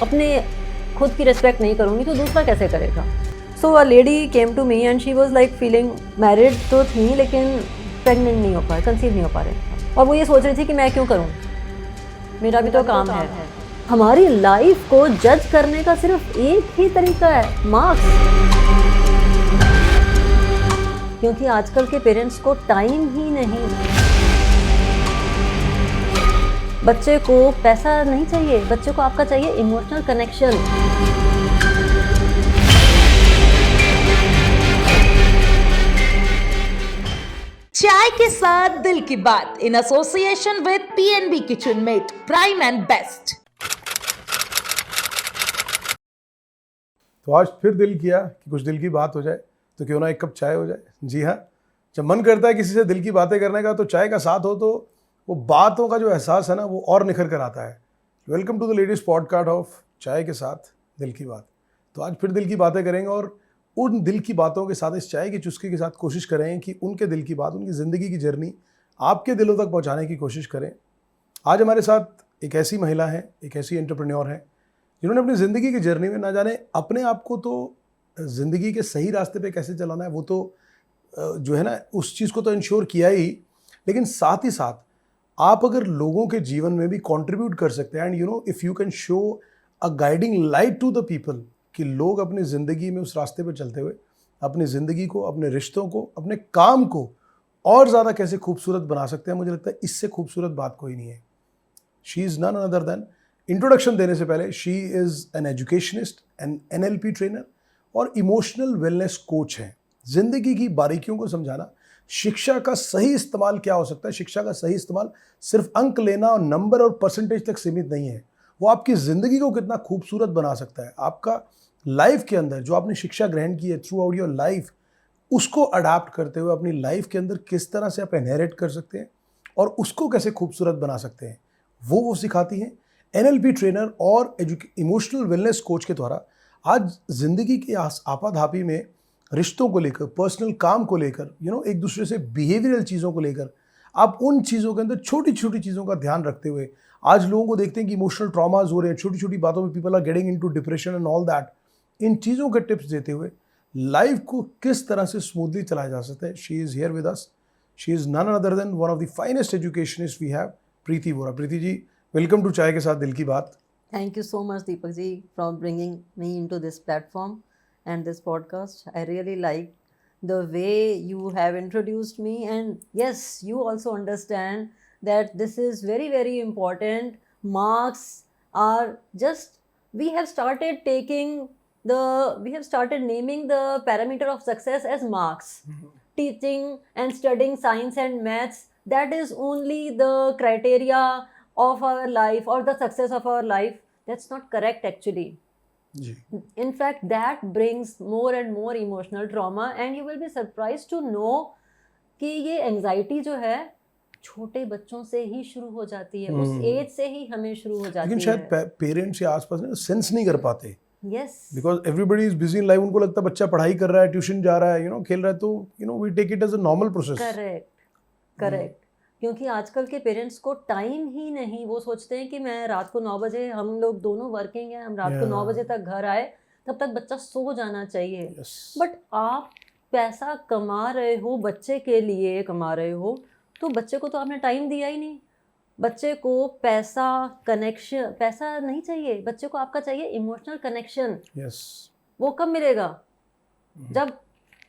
अपने खुद की रिस्पेक्ट नहीं करूँगी तो दूसरा कैसे करेगा। So a lady came to me and she was like feeling married तो थी लेकिन प्रेग्नेंट नहीं हो पा रही, कंसीव नहीं हो पा रहे, और वो ये सोच रही थी कि मैं क्यों करूँ, मेरा भी तो काम है। हमारी लाइफ को जज करने का सिर्फ एक ही तरीका है, मार्क्स। क्योंकि आजकल के पेरेंट्स को टाइम ही नहीं। बच्चे को पैसा नहीं चाहिए, बच्चे को आपका चाहिए इमोशनल कनेक्शन। चाय के साथ दिल की बात in association with PNB Kitchen met prime and best. तो आज फिर दिल किया कि कुछ दिल की बात हो जाए, तो क्यों ना एक कप चाय हो जाए। जी हाँ, जब मन करता है किसी से दिल की बातें करने का तो चाय का साथ हो तो वो बातों का जो एहसास है ना वो और निखर कर आता है। Welcome to the latest podcast of Chai के साथ दिल की बात। तो आज फिर दिल की बातें करेंगे और उन दिल की बातों के साथ इस चाय की चुस्की के साथ कोशिश करें कि उनके दिल की बात, उनकी ज़िंदगी की जर्नी आपके दिलों तक पहुँचाने की कोशिश करें। आज हमारे साथ एक ऐसी महिला है, एक ऐसी एंटरप्रेन्योर है जिन्होंने अपनी ज़िंदगी की जर्नी में ना जाने अपने आप को तो ज़िंदगी के सही रास्ते पे कैसे चलाना है वो तो जो है ना उस चीज़ को तो इंश्योर किया ही, लेकिन साथ ही साथ आप अगर लोगों के जीवन में भी कंट्रीब्यूट कर सकते हैं and you know if you can show a guiding light to the people कि लोग अपनी ज़िंदगी में उस रास्ते पर चलते हुए अपनी ज़िंदगी को, अपने रिश्तों को, अपने काम को और ज़्यादा कैसे खूबसूरत बना सकते हैं, मुझे लगता है इससे खूबसूरत बात कोई नहीं है। She is none other than, introduction देने से पहले, she is an educationist, an NLP trainer और इमोशनल वेलनेस कोच है। ज़िंदगी की बारीकियों को समझाना, शिक्षा का सही इस्तेमाल क्या हो सकता है, शिक्षा का सही इस्तेमाल सिर्फ अंक लेना और नंबर और परसेंटेज तक सीमित नहीं है, वो आपकी ज़िंदगी को कितना खूबसूरत बना सकता है। आपका लाइफ के अंदर जो आपने शिक्षा ग्रहण की है थ्रू आउट योर लाइफ, उसको अडाप्ट करते हुए अपनी लाइफ के अंदर किस तरह से आप इनहेरिट कर सकते हैं और उसको कैसे खूबसूरत बना सकते हैं, वो सिखाती हैं। NLP ट्रेनर और इमोशनल वेलनेस कोच के द्वारा आज ज़िंदगी की आपाधापी में रिश्तों को लेकर, पर्सनल काम को लेकर, एक दूसरे से बिहेवियरल चीज़ों को लेकर, आप उन चीज़ों के अंदर छोटी छोटी चीज़ों का ध्यान रखते हुए आज लोगों को देखते हैं कि इमोशनल ट्रॉमाज हो रहे हैं, छोटी छोटी बातों में people are getting into depression and all that. इन चीज़ों के टिप्स देते हुए लाइफ को किस तरह से स्मूथली चलाया जा सकता है, she is here with us. She is none other than one of the finest educationist we have, Preeti Vora. Preeti ji, welcome to चाय के साथ दिल की बात। Thank you so much, Deepak ji, for bringing me into this platform and this podcast. I really like the way you have introduced me, and yes, you also understand that this is very, very important. Marks are just, we have started naming the parameter of success as marks. Teaching and studying science and maths, that is only the criteria of our life or the success of our life. That's not correct actually. In fact, that brings more and more emotional trauma, and you will be surprised to know कि ये anxiety जो है छोटे बच्चों से ही शुरू हो जाती है, उस एज से ही हमें शुरू हो जाती है। लेकिन शायद पेरेंट्स या आसपास सेंस नहीं कर पाते। Yes, because everybody is busy in life, उनको लगता है बच्चा पढ़ाई कर रहा है, ट्यूशन जा रहा है, खेल रहा है, तो we take it as a normal process. Correct. क्योंकि आजकल के पेरेंट्स को टाइम ही नहीं, वो सोचते हैं कि मैं रात को 9 बजे, हम लोग दोनों वर्किंग हैं, हम रात को 9 बजे तक घर आए तब तक बच्चा सो जाना चाहिए। बट आप पैसा कमा रहे हो, बच्चे के लिए कमा रहे हो, तो बच्चे को तो आपने टाइम दिया ही नहीं। बच्चे को पैसा नहीं चाहिए, बच्चे को आपका चाहिए इमोशनल कनेक्शन। वो कब मिलेगा? जब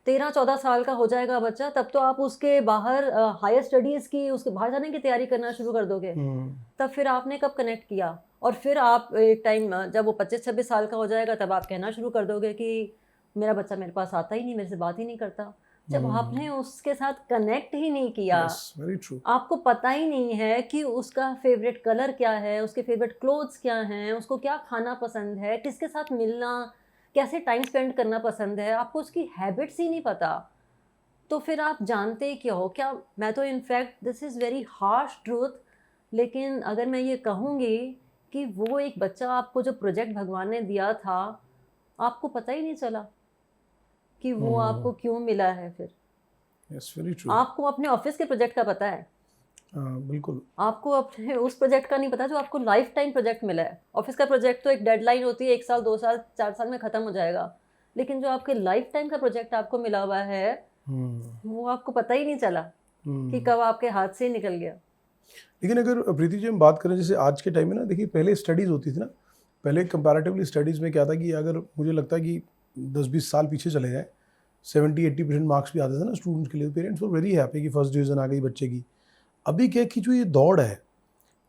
13-14 साल का हो जाएगा बच्चा, तब तो आप उसके बाहर हायर स्टडीज़ की, उसके बाहर जाने की तैयारी करना शुरू कर दोगे। तब फिर आपने कब कनेक्ट किया? और फिर आप एक टाइम जब वो 25-26 साल का हो जाएगा तब आप कहना शुरू कर दोगे कि मेरा बच्चा मेरे पास आता ही नहीं, मेरे से बात ही नहीं करता। जब आपने उसके साथ कनेक्ट ही नहीं किया, आपको पता ही नहीं है कि उसका फेवरेट कलर क्या है, उसके फेवरेट क्लोथ्स क्या हैं, उसको क्या खाना पसंद है, किसके साथ मिलना, कैसे टाइम स्पेंड करना पसंद है, आपको उसकी हैबिट्स ही नहीं पता, तो फिर आप जानते क्या हो? क्या मैं तो in fact this is very harsh truth, लेकिन अगर मैं ये कहूँगी कि वो एक बच्चा, आपको जो प्रोजेक्ट भगवान ने दिया था, आपको पता ही नहीं चला कि वो आपको क्यों मिला है। फिर Yes, very true. आपको अपने ऑफिस के प्रोजेक्ट का पता है, बिल्कुल। आपको अपने उस प्रोजेक्ट का नहीं पता जो आपको लाइफ टाइम प्रोजेक्ट मिला है। ऑफिस का प्रोजेक्ट तो एक डेडलाइन होती है, 1 साल 2 साल 4 साल में ख़त्म हो जाएगा, लेकिन जो आपके लाइफ टाइम का प्रोजेक्ट आपको मिला हुआ है वो आपको पता ही नहीं चला कि कब आपके हाथ से निकल गया। लेकिन अगर प्रीति जी हम बात करें जैसे आज के टाइम में ना, देखिए पहले स्टडीज़ होती थी ना, पहले कंपैरेटिवली स्टडीज़ में क्या था कि अगर मुझे लगता है कि 10-20 साल पीछे चले जाए 70-80% मार्क्स भी आते थे ना स्टूडेंट्स के लिए, पेरेंट्स वर वेरी हैप्पी कि फर्स्ट डिवीज़न आ गई बच्चे की। अभी क्या है कि जो ये दौड़ है,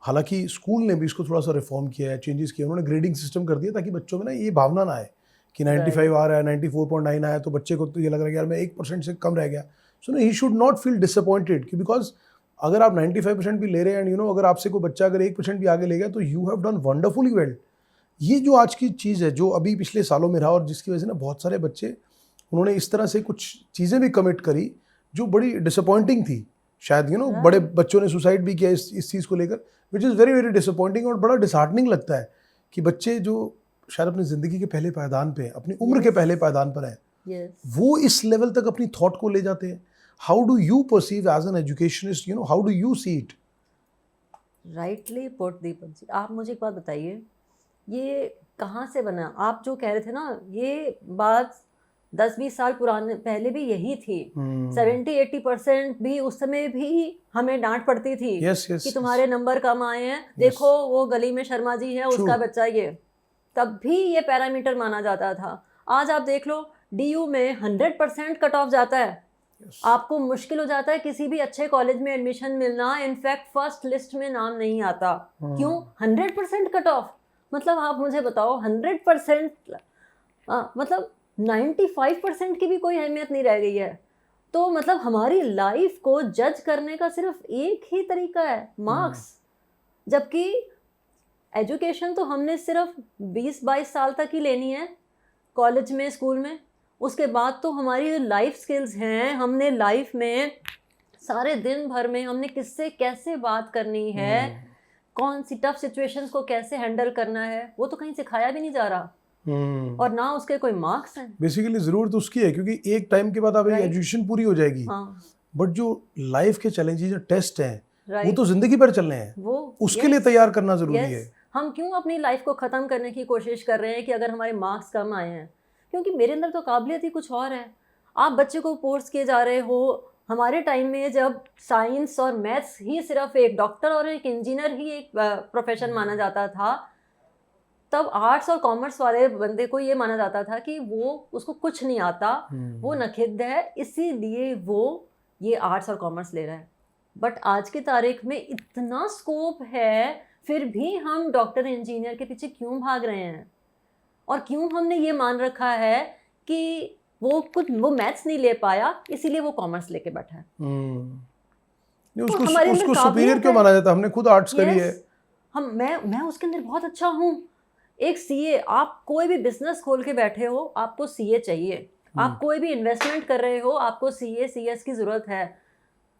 हालांकि स्कूल ने भी इसको थोड़ा सा रिफॉर्म किया है, चेंजेस किया, उन्होंने ग्रेडिंग सिस्टम कर दिया ताकि बच्चों में ना ये भावना ना आए कि 95 आ रहा है, 94.9 आया तो बच्चे को तो ये लग रहा है कि यार मैं 1% से कम रह गया। So no, he should not feel disappointed कि बिकॉज अगर आप 95% भी ले रहे हैं एंड अगर आपसे कोई बच्चा अगर 1% भी आगे ले गया तो you have done wonderfully well. ये जो आज की चीज़ है जो अभी पिछले सालों में रहा और जिसकी वजह से ना बहुत सारे बच्चे उन्होंने इस तरह से कुछ चीज़ें भी कमिट करी जो बड़ी डिसअपॉइंटिंग थी, शायद बड़े बच्चों ने सुसाइड भी किया इस चीज़ को लेकर, which is very very disappointing. और बड़ा डिसहार्टनिंग लगता है कि बच्चे जो शायद अपनी ज़िंदगी के पहले पायदान पे हैं, अपनी उम्र के पहले पायदान पर हैं, वो इस लेवल तक अपनी थॉट को ले जाते हैं। How do you perceive as an educationist, how do you see it? Rightly put Deepak ji, आप मुझे एक बात बताइए, ये कहाँ से बना? आप जो कह रहे थे ना, ये बात 10-20 साल पुराने पहले भी यही थी। 70-80% भी उस समय भी हमें डांट पड़ती थी कि तुम्हारे नंबर कम आए हैं, देखो वो गली में शर्मा जी है, उसका बच्चा ये, तब भी ये पैरामीटर माना जाता था। आज आप देख लो, DU में 100% कट ऑफ जाता है। आपको मुश्किल हो जाता है किसी भी अच्छे कॉलेज में एडमिशन मिलना, इनफैक्ट फर्स्ट लिस्ट में नाम नहीं आता। क्यों? 100% कट ऑफ। मतलब आप मुझे बताओ, 100% मतलब 95% की भी कोई अहमियत नहीं रह गई है। तो मतलब हमारी लाइफ को जज करने का सिर्फ एक ही तरीका है, मार्क्स। जबकि एजुकेशन तो हमने सिर्फ 20-22 साल तक ही लेनी है कॉलेज में, स्कूल में। उसके बाद तो हमारी जो लाइफ स्किल्स हैं, हमने लाइफ में सारे दिन भर में हमने किससे कैसे बात करनी है, कौन सी टफ सिचुएशंस को कैसे हैंडल करना है, वो तो कहीं सिखाया भी नहीं जा रहा। और ना उसके कोई मार्क्स हैं। बेसिकली जरूरत उसकी है क्योंकि एक टाइम के बाद आप एजुकेशन पूरी हो जाएगी, बट जो लाइफ के चैलेंजेस जो टेस्ट हैं वो तो जिंदगी भर चलने हैं, वो उसके लिए तैयार करना जरूरी है। हम क्यों अपनी लाइफ को ख़त्म करने की कोशिश कर रहे हैं कि अगर हमारे मार्क्स कम आए हैं? क्योंकि मेरे अंदर तो काबिलियत ही कुछ और है। आप बच्चे को फोर्स किए जा रहे हो। हमारे टाइम में जब साइंस और मैथ्स ही सिर्फ एक डॉक्टर और एक इंजीनियर ही एक प्रोफेशन माना जाता था, तब आर्ट्स और कॉमर्स वाले बंदे को ये माना जाता था कि वो उसको कुछ नहीं आता, वो नखिद्ध है, इसीलिए वो ये आर्ट्स और कॉमर्स ले रहा है। बट आज की तारीख में इतना स्कोप है, फिर भी हम डॉक्टर इंजीनियर के पीछे क्यों भाग रहे हैं? और क्यों हमने ये मान रखा है कि वो मैथ्स नहीं ले पाया इसीलिए वो कॉमर्स लेके बैठा है। उसको सुपीरियर क्यों माना जाता है? हमने खुद आर्ट्स करी है। मैं उसके अंदर बहुत अच्छा हूँ। एक सीए, आप कोई भी बिजनेस खोल के बैठे हो, आपको सीए चाहिए। आप कोई भी इन्वेस्टमेंट कर रहे हो, आपको सीए सीएस की ज़रूरत है।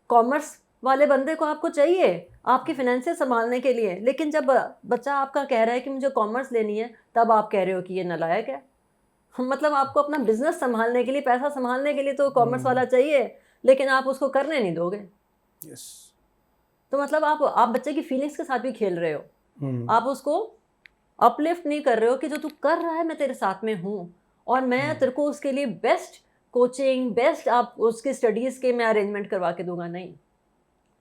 कॉमर्स वाले बंदे को आपको चाहिए आपके फाइनेंशियल संभालने के लिए। लेकिन जब बच्चा आपका कह रहा है कि मुझे कॉमर्स लेनी है, तब आप कह रहे हो कि ये नालायक है। मतलब आपको अपना बिजनेस संभालने के लिए, पैसा संभालने के लिए तो कॉमर्स वाला चाहिए, लेकिन आप उसको करने नहीं दोगे। तो मतलब आप बच्चे की फीलिंग्स के साथ भी खेल रहे हो। आप उसको अपलिफ्ट नहीं कर रहे हो कि जो तू कर रहा है मैं तेरे साथ में हूँ और मैं तेरे को उसके लिए बेस्ट कोचिंग, बेस्ट आप उसके स्टडीज़ के मैं अरेंजमेंट करवा के दूंगा। नहीं,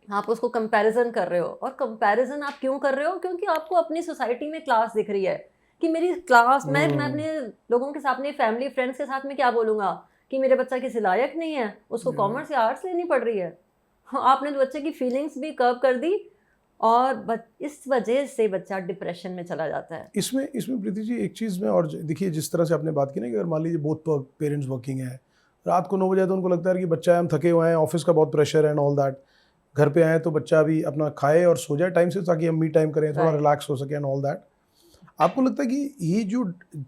आप उसको कंपैरिजन कर रहे हो। और कंपैरिजन आप क्यों कर रहे हो? क्योंकि आपको अपनी सोसाइटी में क्लास दिख रही है कि मेरी क्लास, मैं अपने लोगों के साथ, अपने फैमिली फ्रेंड्स के साथ में क्या बोलूँगा कि मेरे बच्चा किसी लायक नहीं है, उसको कॉमर्स या आर्ट्स लेनी पड़ रही है। आपने तो बच्चे की फीलिंग्स भी कर्व कर दी और इस वजह से बच्चा डिप्रेशन में चला जाता है। इसमें प्रीति जी एक चीज़ में और देखिए, जिस तरह से आपने बात की ना कि अगर मान लीजिए बोथ पेरेंट्स वर्किंग है, रात को 9 बजे तो उनको लगता है कि बच्चा है, हम थके हुए हैं, ऑफिस का बहुत प्रेशर है एंड ऑल दैट, घर पे आए तो बच्चा भी अपना खाए और सो जाए टाइम से ताकि हम मी टाइम करें, थोड़ा रिलैक्स हो सके एंड ऑल दैट। आपको लगता है कि ये जो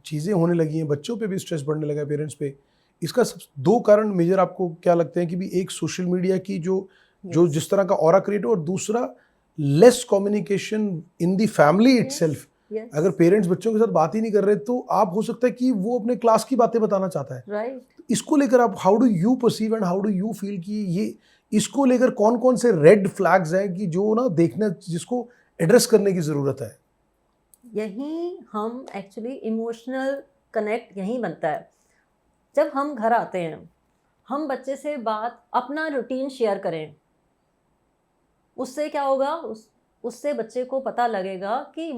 चीज़ें होने लगी हैं, बच्चों पे भी स्ट्रेस बढ़ने लगा है, पेरेंट्स पे, इसका 2 कारण मेजर आपको क्या लगते हैं? कि भी एक सोशल मीडिया की जो जिस तरह का ऑरा क्रिएट हो, और दूसरा less communication in the family itself. अगर पेरेंट्स बच्चों के साथ बात ही नहीं कर रहे तो आप हो सकता है कि वो अपने क्लास की बातें बताना चाहता है। राइट। इसको लेकर आप how do you perceive and how do you feel कि इसको लेकर कौन कौन से रेड फ्लैग्स हैं कि जो ना देखना, जिसको एड्रेस करने की ज़रूरत है? यहीं हम एक्चुअली इमोशनल कनेक्ट यहीं बनता है। जब हम घर आते हैं, हम बच्चे से बात अपना रूटीन शेयर करें, उससे क्या होगा, उससे बच्चे को पता लगेगा कि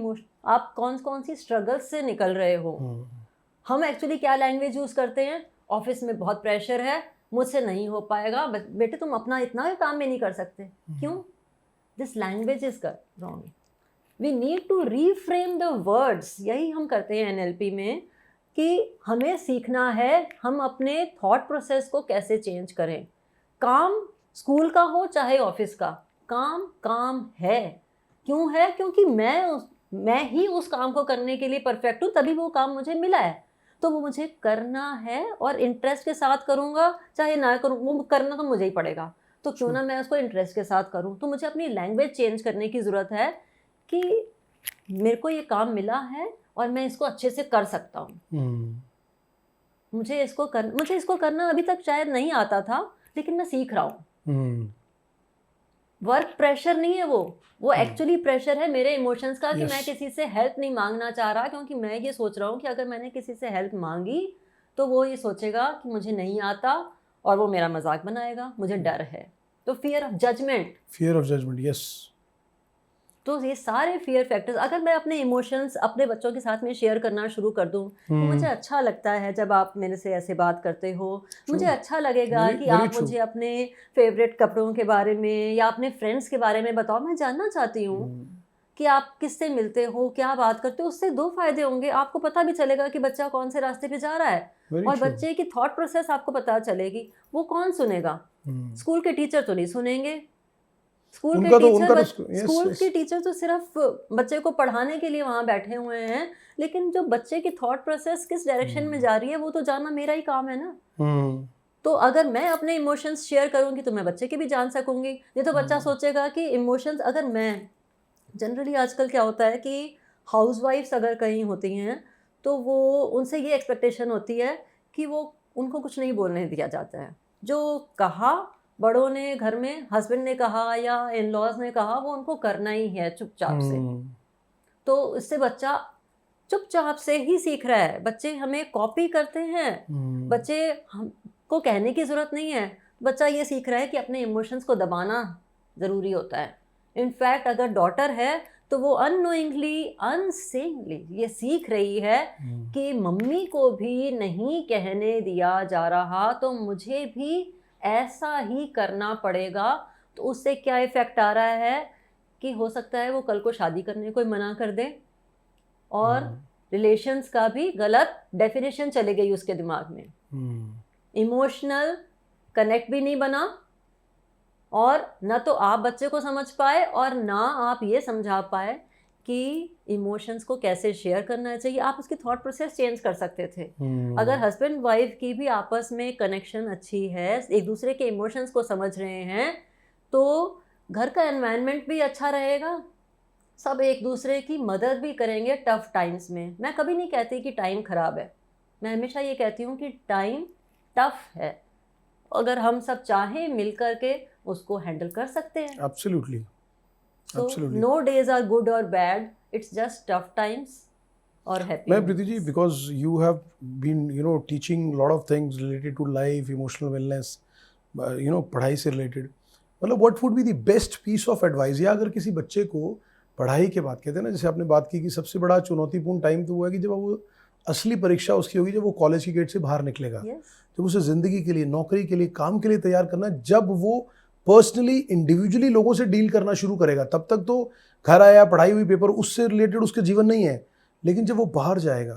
आप कौन कौन सी स्ट्रगल्स से निकल रहे हो। हम एक्चुअली क्या लैंग्वेज यूज़ करते हैं, ऑफिस में बहुत प्रेशर है, मुझसे नहीं हो पाएगा, बेटे तुम अपना इतना भी काम भी नहीं कर सकते। क्यों? This language is wrong. We need to reframe the words. यही हम करते हैं एनएलपी में कि हमें सीखना है हम अपने थॉट प्रोसेस को कैसे चेंज करें। काम स्कूल का हो चाहे ऑफिस का, काम काम है। क्यों है? क्योंकि मैं ही उस काम को करने के लिए परफेक्ट हूँ, तभी वो काम मुझे मिला है, तो वो मुझे करना है और इंटरेस्ट के साथ करूँगा, चाहे ना करूँ, वो करना तो मुझे ही पड़ेगा। तो क्यों ना मैं उसको इंटरेस्ट के साथ करूँ। तो मुझे अपनी लैंग्वेज चेंज करने की ज़रूरत है कि मेरे को ये काम मिला है और मैं इसको अच्छे से कर सकता हूँ। मुझे इसको करना अभी तक शायद नहीं आता था, लेकिन मैं सीख रहा हूँ। वर्क प्रेशर नहीं है, वो एक्चुअली प्रेशर है मेरे इमोशंस का कि मैं किसी से हेल्प नहीं मांगना चाह रहा, क्योंकि मैं ये सोच रहा हूँ कि अगर मैंने किसी से हेल्प मांगी तो वो ये सोचेगा कि मुझे नहीं आता और वो मेरा मजाक बनाएगा। मुझे डर है, तो फियर ऑफ जजमेंट, यस। तो ये सारे फियर फैक्टर्स, अगर मैं अपने इमोशंस अपने बच्चों के साथ में शेयर करना शुरू कर दूं तो मुझे अच्छा लगता है जब आप मेरे से ऐसे बात करते हो। मुझे अच्छा लगेगा कि आप मुझे अपने फेवरेट कपड़ों के बारे में या अपने फ्रेंड्स के बारे में बताओ। मैं जानना चाहती हूँ कि आप किससे मिलते हो, क्या बात करते हो। उससे दो फायदे होंगे, आपको पता भी चलेगा कि बच्चा कौन से रास्ते पे जा रहा है, और बच्चे की थॉट प्रोसेस आपको पता चलेगी। वो कौन सुनेगा? स्कूल के टीचर तो नहीं सुनेंगे। स्कूल के टीचर तो सिर्फ बच्चे को पढ़ाने के लिए वहाँ बैठे हुए हैं, लेकिन जो बच्चे की थॉट प्रोसेस किस डायरेक्शन में जा रही है वो तो जानना मेरा ही काम है ना। तो अगर मैं अपने इमोशंस शेयर करूँगी तो मैं बच्चे के भी जान सकूँगी। नहीं तो बच्चा सोचेगा कि इमोशंस, अगर मैं जनरली आजकल क्या होता है कि हाउसवाइफ्स अगर कहीं होती हैं तो वो उनसे ये एक्सपेक्टेशन होती है कि वो उनको कुछ नहीं बोलने दिया जाता है। जो कहा बड़ों ने घर में, हस्बैंड ने कहा या इन लॉज ने कहा, वो उनको करना ही है चुपचाप से। तो इससे बच्चा चुपचाप से ही सीख रहा है। बच्चे हमें कॉपी करते हैं, बच्चे हमको कहने की ज़रूरत नहीं है। बच्चा ये सीख रहा है कि अपने इमोशंस को दबाना ज़रूरी होता है। इनफैक्ट अगर डॉटर है तो वो अननोइंगली, अनसेइंगली ये सीख रही है कि मम्मी को भी नहीं कहने दिया जा रहा, तो मुझे भी ऐसा ही करना पड़ेगा। तो उससे क्या इफेक्ट आ रहा है कि हो सकता है वो कल को शादी करने को मना कर दे, और रिलेशंस का भी गलत डेफिनेशन चले गई उसके दिमाग में। इमोशनल कनेक्ट भी नहीं बना, और न तो आप बच्चे को समझ पाए और ना आप ये समझा पाए कि इमोशंस को कैसे शेयर करना चाहिए। आप उसकी थॉट प्रोसेस चेंज कर सकते थे। अगर हस्बैंड वाइफ की भी आपस में कनेक्शन अच्छी है, एक दूसरे के इमोशंस को समझ रहे हैं, तो घर का एनवायरनमेंट भी अच्छा रहेगा। सब एक दूसरे की मदद भी करेंगे टफ टाइम्स में। मैं कभी नहीं कहती कि टाइम ख़राब है, मैं हमेशा ये कहती हूँ कि टाइम टफ है, अगर हम सब चाहें मिल करके उसको हैंडल कर सकते हैं। Absolutely. So, no days are good or bad, it's just tough times or happy. मैं Preeti ji, because you have been teaching a lot of things related to life, emotional wellness, पढ़ाई से related, मतलब what would be the best piece of advice, या अगर किसी बच्चे को पढ़ाई के बाद, कहते हैं ना, जैसे आपने बात की कि सबसे बड़ा चुनौतीपूर्ण टाइम तो वो है कि जब वो असली परीक्षा उसकी होगी, जब वो कॉलेज की गेट से बाहर निकलेगा। जब उसे ज़िंदगी के लिए, नौकरी के लिए, काम के लिए तैयार करना, जब वो पर्सनली, इंडिविजुअली लोगों से डील करना शुरू करेगा। तब तक तो घर आया, पढ़ाई हुई, पेपर, उससे रिलेटेड उसका जीवन नहीं है। लेकिन जब वो बाहर जाएगा,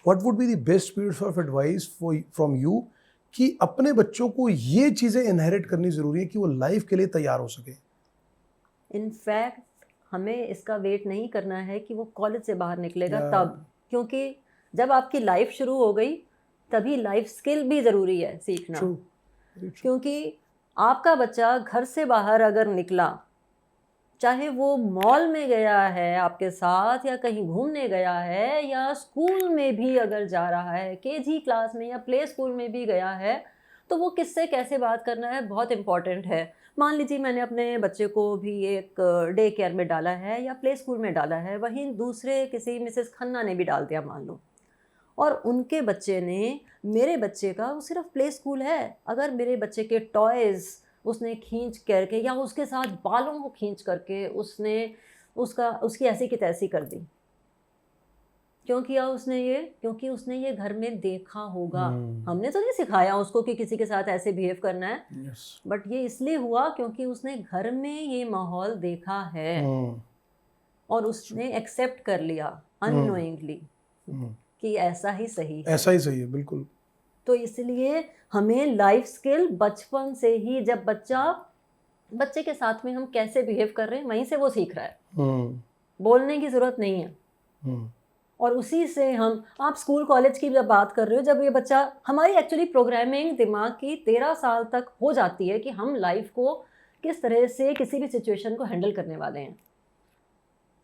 what would be the best piece of advice from you कि अपने बच्चों को ये चीज़ें इनहेरिट करनी ज़रूरी है कि वो लाइफ के लिए तैयार हो सके? इनफैक्ट हमें इसका वेट नहीं करना है कि वो कॉलेज से बाहर निकलेगा तब, क्योंकि जब आपकी लाइफ शुरू हो गई तभी लाइफ स्किल भी ज़रूरी है सीखना। क्योंकि आपका बच्चा घर से बाहर अगर निकला, चाहे वो मॉल में गया है आपके साथ, या कहीं घूमने गया है, या स्कूल में भी अगर जा रहा है, केजी क्लास में या प्ले स्कूल में भी गया है, तो वो किससे कैसे बात करना है बहुत इम्पॉर्टेंट है। मान लीजिए मैंने अपने बच्चे को भी एक डे केयर में डाला है या प्ले स्कूल में डाला है, वहीं दूसरे किसी मिसेस खन्ना ने भी डाल दिया मान लो, और उनके बच्चे ने मेरे बच्चे का, वो सिर्फ प्ले स्कूल है, अगर मेरे बच्चे के टॉयज़ उसने खींच करके या उसके साथ बालों को खींच करके उसकी ऐसी की तैसी कर दी, क्यों किया उसने ये? क्योंकि उसने ये घर में देखा होगा। हमने तो नहीं सिखाया उसको कि किसी के साथ ऐसे बिहेव करना है, बट ये इसलिए हुआ क्योंकि उसने घर में ये माहौल देखा है और उसने एक्सेप्ट कर लिया अननोइंगली कि ऐसा ही सही है। ऐसा ही सही है, बिल्कुल। तो इसलिए हमें लाइफ स्किल बचपन से ही, जब बच्चे के साथ में हम कैसे बिहेव कर रहे हैं वहीं से वो सीख रहा है, बोलने की ज़रूरत नहीं है। और उसी से आप स्कूल कॉलेज की जब बात कर रहे हो, जब ये बच्चा, हमारी एक्चुअली प्रोग्रामिंग दिमाग की 13 साल तक हो जाती है कि हम लाइफ को किस तरह से किसी भी सिचुएशन को हैंडल करने वाले हैं।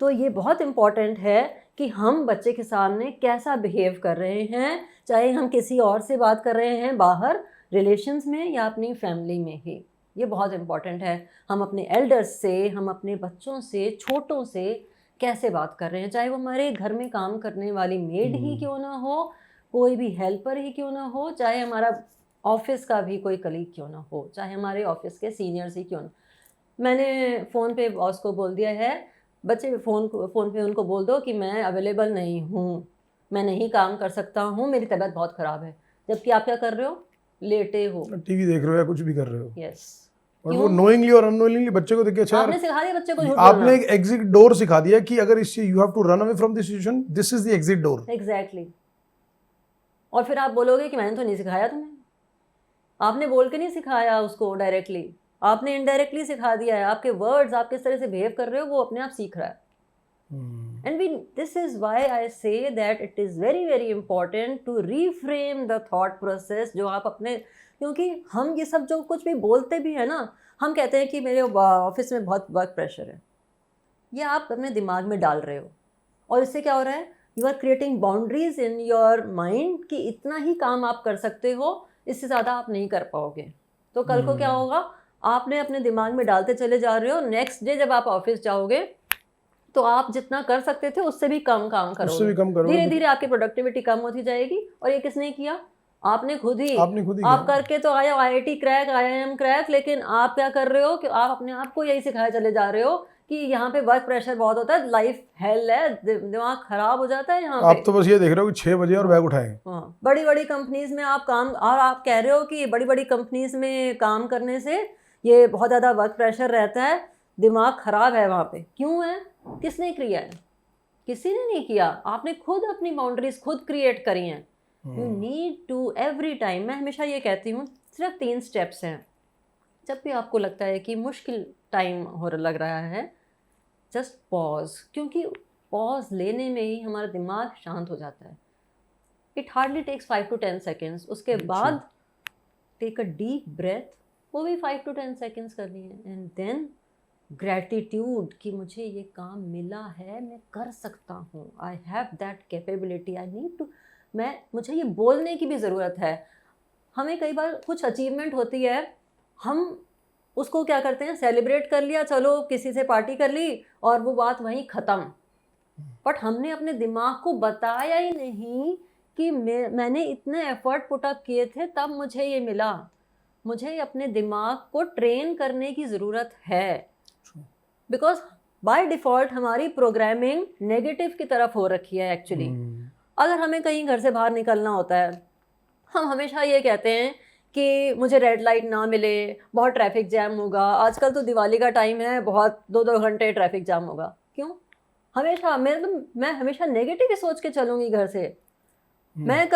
तो ये बहुत इम्पॉर्टेंट है कि हम बच्चे के सामने कैसा बिहेव कर रहे हैं, चाहे हम किसी और से बात कर रहे हैं बाहर रिलेशंस में या अपनी फैमिली में ही। ये बहुत इम्पॉर्टेंट है। हम अपने एल्डर्स से, हम अपने बच्चों से, छोटों से कैसे बात कर रहे हैं, चाहे वो हमारे घर में काम करने वाली मेड ही क्यों ना हो, कोई भी हेल्पर ही क्यों ना हो, चाहे हमारा ऑफिस का भी कोई कलीग क्यों ना हो, चाहे हमारे ऑफिस के सीनियर्स ही क्यों ना। मैंने फ़ोन पे बॉस को बोल दिया है, बच्चे फ़ोन पे उनको बोल दो कि मैं अवेलेबल नहीं हूँ, मैं नहीं काम कर सकता हूँ, मेरी तबीयत बहुत ख़राब है। जबकि आप क्या कर रहे हो? लेटे हो, टीवी देख रहे हो या कुछ भी कर रहे हो। यस। और वो नोइंगली और अननोइंगली बच्चे को देखिए, अच्छा आपने सिखा दिया बच्चे को झूठ आपने बोलना। एक एग्जिट डोर सिखा दिया कि अगर इससे you have to run away from this situation, this is the exit door. Exactly. और फिर आप बोलोगे कि मैंने तो नहीं सिखाया तुम्हें, आपने बोल के नहीं सिखाया उसको डायरेक्टली, आपने इनडायरेक्टली सिखा दिया है। आपके वर्ड्स, आप किस तरह से बिहेव कर रहे हो, वो अपने आप सीख रहा है। And this is why I say that it is very very important to reframe the thought process जो आप अपने, क्योंकि हम ये सब जो कुछ भी बोलते भी है ना, हम कहते हैं कि मेरे ऑफिस में बहुत वर्क प्रेशर है, ये आप अपने दिमाग में डाल रहे हो, और इससे क्या हो रहा है, you are creating boundaries in your mind कि इतना ही काम आप कर सकते हो, इससे ज़्यादा आप नहीं कर पाओगे। तो कल को क्या होगा, आपने अपने दिमाग में डालते चले जा रहे हो, नेक्स्ट डे जब आप ऑफिस जाओगे तो आप जितना कर सकते थे उससे भी कम काम करोगे, धीरे धीरे आपकी प्रोडक्टिविटी कम होती जाएगी। और ये किसने किया? आपने खुद ही आप करके तो आए IIT क्रैक, IIM क्रैक, लेकिन आप क्या कर रहे हो कि आप अपने आप को यही सिखाए चले जा रहे हो कि यहाँ पे वर्क प्रेशर बहुत होता है, लाइफ हेल है, दिमाग खराब हो जाता है यहाँ पे। आप तो बस ये देख रहे हो कि 6 बजे और बैग उठाएं। हाँ, बड़ी बड़ी कंपनीज में आप काम, और आप कह रहे हो कि बड़ी बड़ी कंपनीज में काम करने से ये बहुत ज़्यादा वर्क प्रेशर रहता है, दिमाग खराब है वहाँ पे। क्यों है? किसने किया है? किसी ने नहीं किया, आपने खुद अपनी बाउंड्रीज खुद क्रिएट करी हैं। You need to every time, मैं हमेशा ये कहती हूँ, सिर्फ 3 स्टेप्स हैं। जब भी आपको लगता है कि मुश्किल टाइम हो लग रहा है, जस्ट पॉज, क्योंकि पॉज लेने में ही हमारा दिमाग शांत हो जाता है। It hardly takes 5 to 10 seconds. उसके बाद टेक अ डीप ब्रेथ, वो भी 5 to 10 सेकेंड्स करनी है, एंड देन ग्रैटिट्यूड कि मुझे ये काम मिला है, मैं कर सकता हूँ, I have that capability, I need to, मुझे ये बोलने की भी ज़रूरत है। हमें कई बार कुछ अचीवमेंट होती है, हम उसको क्या करते हैं, सेलिब्रेट कर लिया, चलो किसी से पार्टी कर ली और वो बात वहीं ख़त्म। बट हमने अपने दिमाग को बताया ही नहीं कि मैंने इतने एफर्ट पुट अप किए थे तब मुझे ये मिला। मुझे अपने दिमाग को ट्रेन करने की ज़रूरत है, बिकॉज बाय डिफ़ॉल्ट हमारी प्रोग्रामिंग नेगेटिव की तरफ हो रखी है एक्चुअली। अगर हमें कहीं घर से बाहर निकलना होता है, हम हमेशा ये कहते हैं कि मुझे रेड लाइट ना मिले, बहुत ट्रैफिक जैम होगा, आजकल तो दिवाली का टाइम है, बहुत 2-2 घंटे ट्रैफिक जैम होगा। क्यों? हमेशा मैं हमेशा नेगेटिव ही सोच के चलूँगी घर से। मैं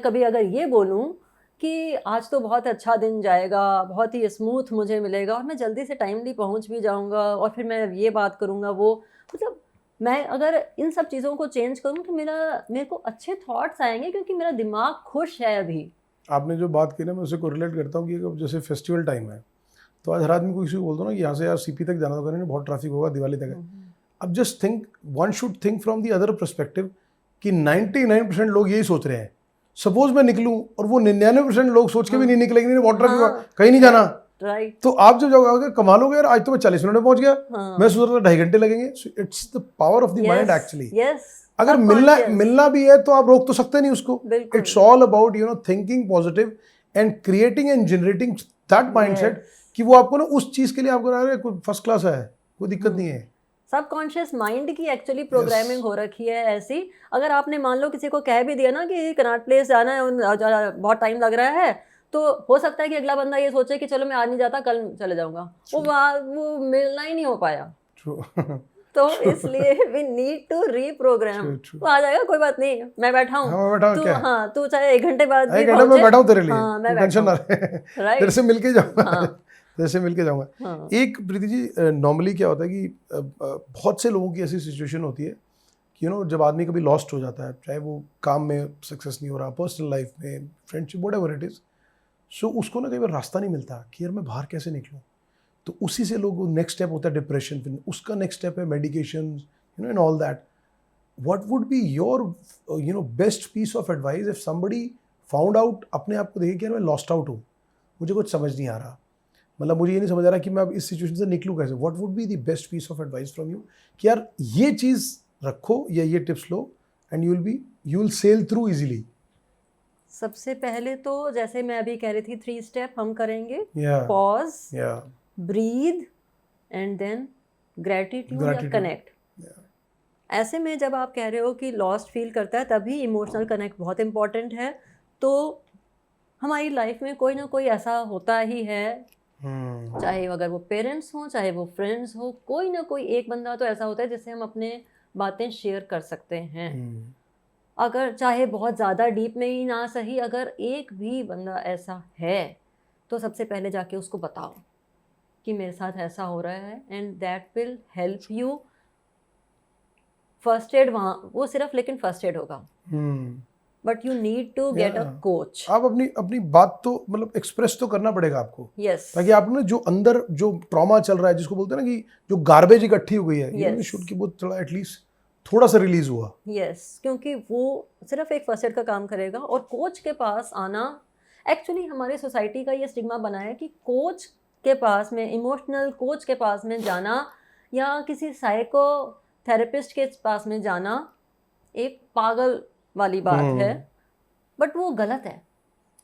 कभी अगर ये बोलूँ कि आज तो बहुत अच्छा दिन जाएगा, बहुत ही स्मूथ मुझे मिलेगा और मैं जल्दी से टाइमली पहुंच भी जाऊंगा और फिर मैं ये बात करूंगा, वो मतलब मैं अगर इन सब चीज़ों को चेंज करूं तो मेरे को अच्छे थॉट्स आएंगे, क्योंकि मेरा दिमाग खुश है अभी। आपने जो बात की ना, मैं उसे कोरिलेट करता हूँ कि अब जैसे फेस्टिवल टाइम है तो आज हर आदमी को किसी को बोल दो ना कि यहाँ से यार CP तक जाना होगा, नहीं बहुत ट्रैफिक होगा, दिवाली तक है। अब just think, one should think from the other perspective कि 99% लोग यही सोच रहे हैं। सपोज मैं निकलूं और वो 99% लोग सोच के भी नहीं निकलेंगे, नहीं बहुत ट्रैफिक होगा, कहीं नहीं जाना, राइट। तो आप जब जाओगे कमा लोगे यार, आज तो मैं 40 मिनट में पहुंच गया, हाँ। मैं सोच रहा था 2.5 घंटे लगेंगे। It's the power of the mind actually. Yes, अगर मिलना भी है तो आप रोक तो सकते नहीं उसको। बिल्कुल। It's all about thinking positive and creating and generating that mindset कि वो आपको ना उस चीज के लिए आपको रहा है फर्स्ट क्लास है, कोई दिक्कत नहीं है। सबकॉन्शियस माइंड की एक्चुअली प्रोग्रामिंग हो रखी है ऐसी। अगर आपने मान लो किसी को कह भी दिया ना कि कनॉट प्लेस जाना है, बहुत टाइम लग रहा है, तो हो सकता है कि अगला बंदा ये सोचे कि चलो मैं आज नहीं जाता, कल चले जाऊंगा। वो मिलना ही नहीं हो पाया। तो इसलिए वी नीड टू रीप्रोग्राम। तो आ जाएगा, कोई बात नहीं, मैं बैठा हूँ। हाँ, तू चाहे 1 घंटे बाद भी मैं बैठा हूँ तेरे लिए, हाँ, मैं टेंशन ना ले, तेरे से मिलके जाऊंगा। हाँ। तेरे से मिलके जाऊंगा। हाँ। एक प्रीति जी, नॉर्मली क्या होता है कि बहुत से लोगों की ऐसी सिचुएशन होती है कि जब आदमी कभी लॉस्ट हो जाता है, चाहे वो काम में सक्सेस नहीं हो रहा, पर्सनल लाइफ में, फ्रेंडशिप, व्हाटएवर इट इज, सो उसको ना कई बार रास्ता नहीं मिलता कि यार मैं बाहर कैसे निकलूँ। तो उसी से लोग नेक्स्ट स्टेप होता है डिप्रेशन, फिर उसका नेक्स्ट स्टेप है medication, and all that. What would be your best piece of advice if somebody found out, अपने आप को देखे कि यार मैं लॉस्ट आउट हूँ, मुझे कुछ समझ नहीं आ रहा, मतलब मुझे ये नहीं समझ आ रहा कि मैं अब इस सिचुएशन से निकलूँ कैसे। What would be the best piece of advice from you कि यार ये चीज़ रखो या ये टिप्स लो and you will sail through easily. सबसे पहले तो जैसे मैं अभी कह रही थी 3 स्टेप हम करेंगे। Yeah. Pause, Yeah. Breathe and then gratitude या कनेक्ट। ऐसे में जब आप कह रहे हो कि लॉस्ट फील करता है, तभी इमोशनल कनेक्ट बहुत इंपॉर्टेंट है। तो हमारी लाइफ में कोई ना कोई ऐसा होता ही है, चाहे अगर वो पेरेंट्स हों, चाहे वो फ्रेंड्स हो, कोई ना कोई एक बंदा तो ऐसा होता है जिससे हम अपने बातें शेयर कर सकते हैं। अगर चाहे बहुत ज़्यादा डीप में ही ना सही, अगर एक भी बंदा ऐसा है तो सबसे पहले जाके उसको बताओ कि मेरे साथ ऐसा हो रहा है, and that will help you. First aid वहाँ वो सिर्फ लेकिन फर्स्ट एड होगा, but you need to get a coach. आप अपनी बात तो मतलब एक्सप्रेस तो करना पड़ेगा आपको। यस। ताकि आप ना जो अंदर जो ट्रॉमा चल रहा है, जिसको बोलते हैं ना कि जो गार्बेज इकट्ठी हो गई है, शुड की वो थोड़ा एटलीस्ट थोड़ा सा रिलीज हुआ। यस, क्योंकि वो सिर्फ एक फर्स्ट एड का काम करेगा। और कोच के पास आना, एक्चुअली हमारे सोसाइटी का ये स्टिग्मा बना है कि कोच के पास में, इमोशनल कोच के पास में जाना या किसी साइको थेरेपिस्ट के पास में जाना एक पागल वाली बात है, बट वो गलत है।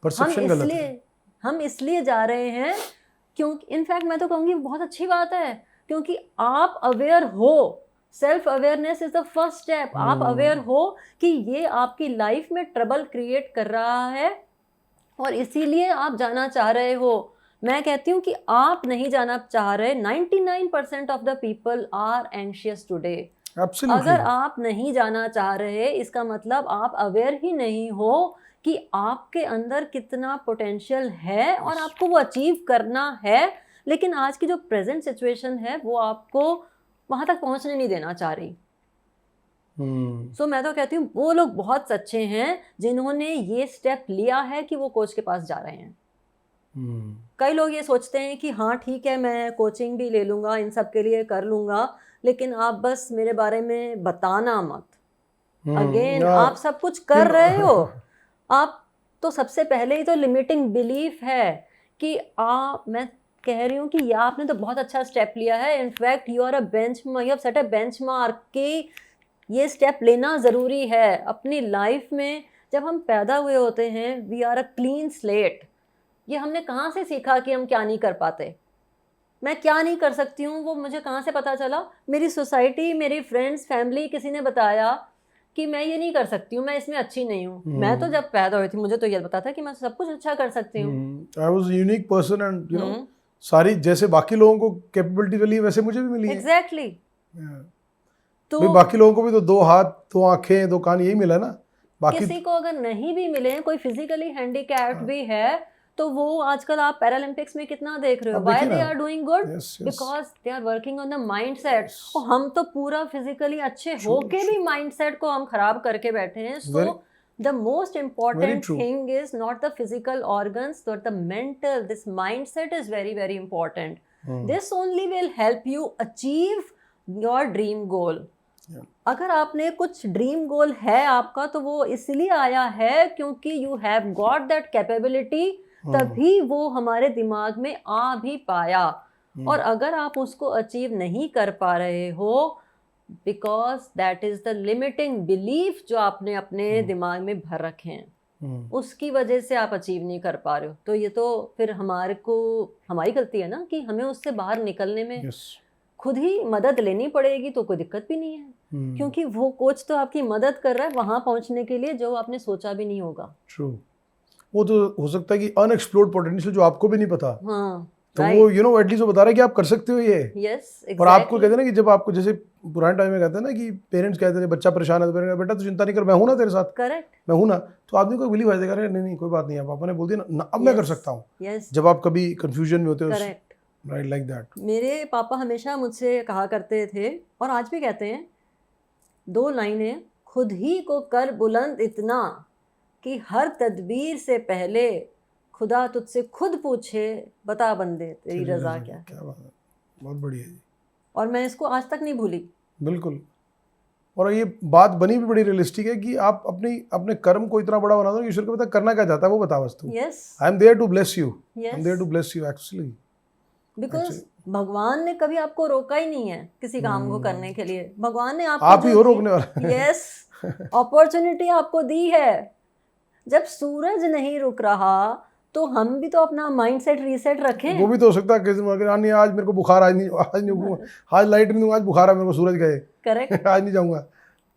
परसेप्शन गलत है। हम इसलिए जा रहे हैं क्योंकि इनफैक्ट मैं तो कहूँगी बहुत अच्छी बात है, क्योंकि आप अवेयर हो। Self awareness is the first step. आप अवेयर हो कि ये आपकी लाइफ में ट्रबल क्रिएट कर रहा है और इसीलिए आप जाना चाह रहे हो। मैं कहती हूँ कि आप नहीं जाना चाह रहे। 99% of the people are anxious today. अगर आप नहीं जाना चाह रहे, इसका मतलब आप अवेयर ही नहीं हो कि आपके अंदर कितना पोटेंशियल है और आपको वो अचीव करना है। लेकिन आज की जो प्रेजेंट सिचुएशन है वो आपको वहाँ तक पहुँचने नहीं देना चाह रही। सो मैं तो कहती हूँ वो लोग बहुत सच्चे हैं जिन्होंने ये स्टेप लिया है कि वो कोच के पास जा रहे हैं। कई लोग ये सोचते हैं कि हाँ ठीक है, मैं कोचिंग भी ले लूँगा, इन सब के लिए कर लूँगा, लेकिन आप बस मेरे बारे में बताना मत। अगेन आप सब कुछ कर रहे हो, आप तो सबसे पहले ही तो लिमिटिंग बिलीफ है कि मैं कह रही हूँ कि आपने तो बहुत अच्छा स्टेप लिया है। In fact you have set a benchmark कि ये स्टेप लेना ज़रूरी है अपनी लाइफ में। जब हम पैदा हुए होते हैं, we are a clean slate. ये हमने कहाँ से सीखा कि हम क्या नहीं कर पाते? मैं क्या नहीं कर सकती हूँ वो मुझे कहाँ से पता चला? मेरी सोसाइटी, मेरी फ्रेंड्स, फैमिली, किसी ने बताया कि मैं ये नहीं कर सकती हूँ, मैं इसमें अच्छी नहीं हूँ। मैं तो जब पैदा हुई थी मुझे तो ये पता था कि मैं सब कुछ अच्छा कर सकती हूँ। I was a unique person and you no सारी जैसे बाकी लोगों को कैपेबिलिटी मिली वैसे मुझे भी मिली है। एग्जैक्टली। तो बाकी लोगों को भी तो 2 हाथ, 2 आंखें, 2 कान यही मिला ना। बाकी किसी को अगर नहीं भी मिले, कोई फिजिकली हैंडीकैप्ड भी है, तो वो आजकल आप पैरालंपिक्स में कितना देख रहे हो, why they are doing good, because they are working on the mindset. और हम तो पूरा फिजिकली अच्छे होके भी माइंडसेट को हम खराब करके बैठे हैं। सो the most important thing is not the physical organs but the mental. This mindset is very very important. This only will help you achieve your dream goal. अगर आपने कुछ ड्रीम गोल है आपका, तो वो इसलिए आया है क्योंकि you have got that capability तभी वो हमारे दिमाग में आ भी पाया। और अगर आप उसको अचीव नहीं कर पा रहे हो because that is the limiting belief जो आपने अपने दिमाग में भर रखे हैं, उसकी वजह से आप अचीव नहीं कर पा रहे हो, तो ये तो फिर हमारी गलती है ना कि हमें उससे बाहर निकलने में खुद ही मदद लेनी पड़ेगी, तो कोई दिक्कत भी नहीं है क्योंकि वो कोच तो आपकी मदद कर रहा है वहां पहुंचने के लिए जो आपने सोचा भी नहीं होगा। ट्रू, वो तो हो सकता है कि अनएक्सप्लोर्ड पोटेंशियल जो आपको भी नहीं पता, हाँ, तो वो एटलीस्ट वो बता रहा है कि आप कर सकते हो ये। exactly. और आपको कहते हैं ना कि जब आपको जैसे पुराने टाइम में कहते हैं ना कि पेरेंट्स कहते हैं बच्चा परेशान है तो पेरेंट्स बेटा तू चिंता नहीं कर, मैं हूं ना तेरे साथ, करेक्ट, मैं हूं ना, तो आदमी को बिलीव आ जाएगा नहीं नहीं कोई बात नहीं है, पापा ने बोल दिया ना, अब मैं कर सकता हूँ। जब आप कभी कंफ्यूजन में होते हो, करेक्ट, राइट, लाइक दैट। मेरे पापा हमेशा मुझसे कहा करते थे और आज भी कहते हैं 2 लाइनें, खुद ही को कर बुलंद इतना कि हर तदबीर से पहले खुदा तुझसे खुद पूछे बता बंदे तेरी रजा क्या। क्या बात है, बहुत बढ़िया जी। और मैं इसको आज तक नहीं भूली। बिल्कुल, और ये बात बनी भी बड़ी रियलिस्टिक है कि आप अपने कर्म को इतना बड़ा बना दो कि ईश्वर को पता करना क्या चाहता है वो बता बस तू। I am there to bless you, I am there to bless you actually, because भगवान ने कभी आपको रोका ही नहीं है किसी काम को करने के लिए। भगवान ने आप ही हो रोकने वाला। यस, अपॉर्चुनिटी आपको दी है। जब सूरज नहीं रुक रहा तो हम भी तो अपना माइंडसेट रीसेट रखें। वो भी तो हो सकता है किसी नहीं आज मेरे को बुखार, आज लाइट नहीं दूंगा, आज बुखार है मेरे को, सूरज गए, करेक्ट, आज नहीं जाऊंगा,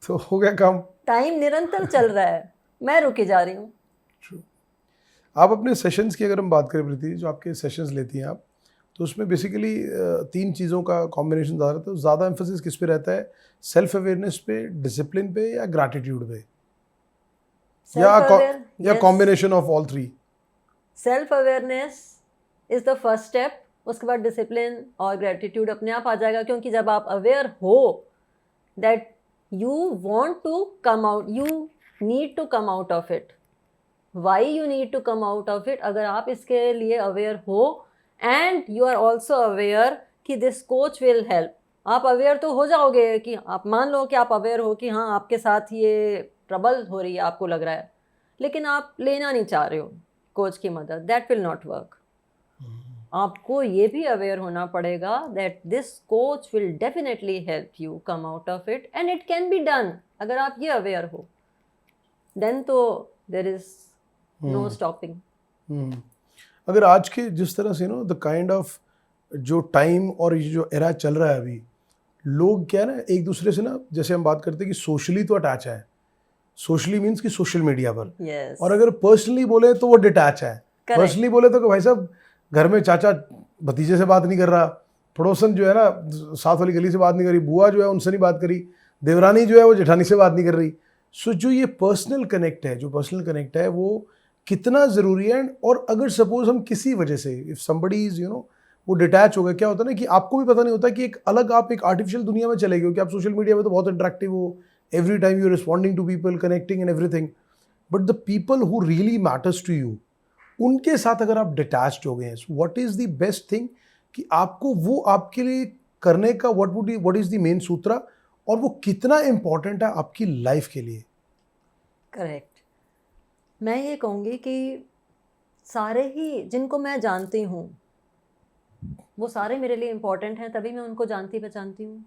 तो हो गया काम। टाइम निरंतर चल रहा है, मैं रुके जा रही हूँ। आप अपने सेशंस की अगर हम बात करें प्रीति, जो आपके सेशंस लेती हैं आप, तो उसमें बेसिकली 3 चीज़ों का कॉम्बिनेशन ज़्यादा रहता है। तो ज़्यादा एम्फोसिस किस पे रहता है, सेल्फ अवेयरनेस पे, डिसिप्लिन पे, या ग्रैटिट्यूड पे, या combination of all 3? Self awareness is the first step, उसके बाद डिसिप्लिन और ग्रेटिट्यूड अपने आप आ जाएगा। क्योंकि जब आप अवेयर हो that you want to come out, you need to come out of it, why you need to come out of it, अगर आप इसके लिए अवेयर हो and you are also aware कि दिस कोच विल हेल्प, आप aware तो हो जाओगे कि आप मान लो कि आप अवेयर हो कि हाँ आपके साथ ये ट्रबल हो रही है, आपको लग रहा है, लेकिन आप लेना नहीं चाह रहे हो कोच की मदद, दैट विल नॉट वर्क। आपको ये भी अवेयर होना पड़ेगा that this coach will definitely help you come out of it and it can be done. अगर आप ये अवेयर हो देन तो देयर इज नो स्टॉपिंग। अगर आज के जिस तरह से द काइंड ऑफ जो टाइम और ये जो एरा चल रहा है अभी, लोग क्या है ना एक दूसरे से ना, जैसे हम बात करते हैं कि सोशली तो अटैच है, सोशली मीन्स कि सोशल मीडिया पर, yes. और अगर पर्सनली बोले तो वो डिटैच है। पर्सनली बोले तो भाई साहब घर में चाचा भतीजे से बात नहीं कर रहा, पड़ोसन जो है ना साथ वाली गली से बात नहीं करी, बुआ जो है उनसे नहीं बात करी, देवरानी जो है वो जेठानी से बात नहीं कर रही। सो जो ये पर्सनल कनेक्ट है वो कितना ज़रूरी है। और अगर सपोज हम किसी वजह से इफ समबडी इज वो डिटैच हो गया, क्या होता है ना कि आपको भी पता नहीं होता कि आप एक आर्टिफिशियल दुनिया में चले गए, कि आप सोशल मीडिया में तो बहुत इंटरेक्टिव हो, every time you're responding to people, connecting and everything, but the people who really matters to you, उनके साथ अगर आप detached हो गए हैं, so what is the best thing कि आपको वो आपके लिए करने का what is the main सूत्रा, और वो कितना important है आपकी लाइफ के लिए? करेक्ट, मैं ये कहूँगी कि सारे ही जिनको मैं जानती हूँ वो सारे मेरे लिए इम्पोर्टेंट हैं, तभी मैं उनको जानती पहचानती हूँ।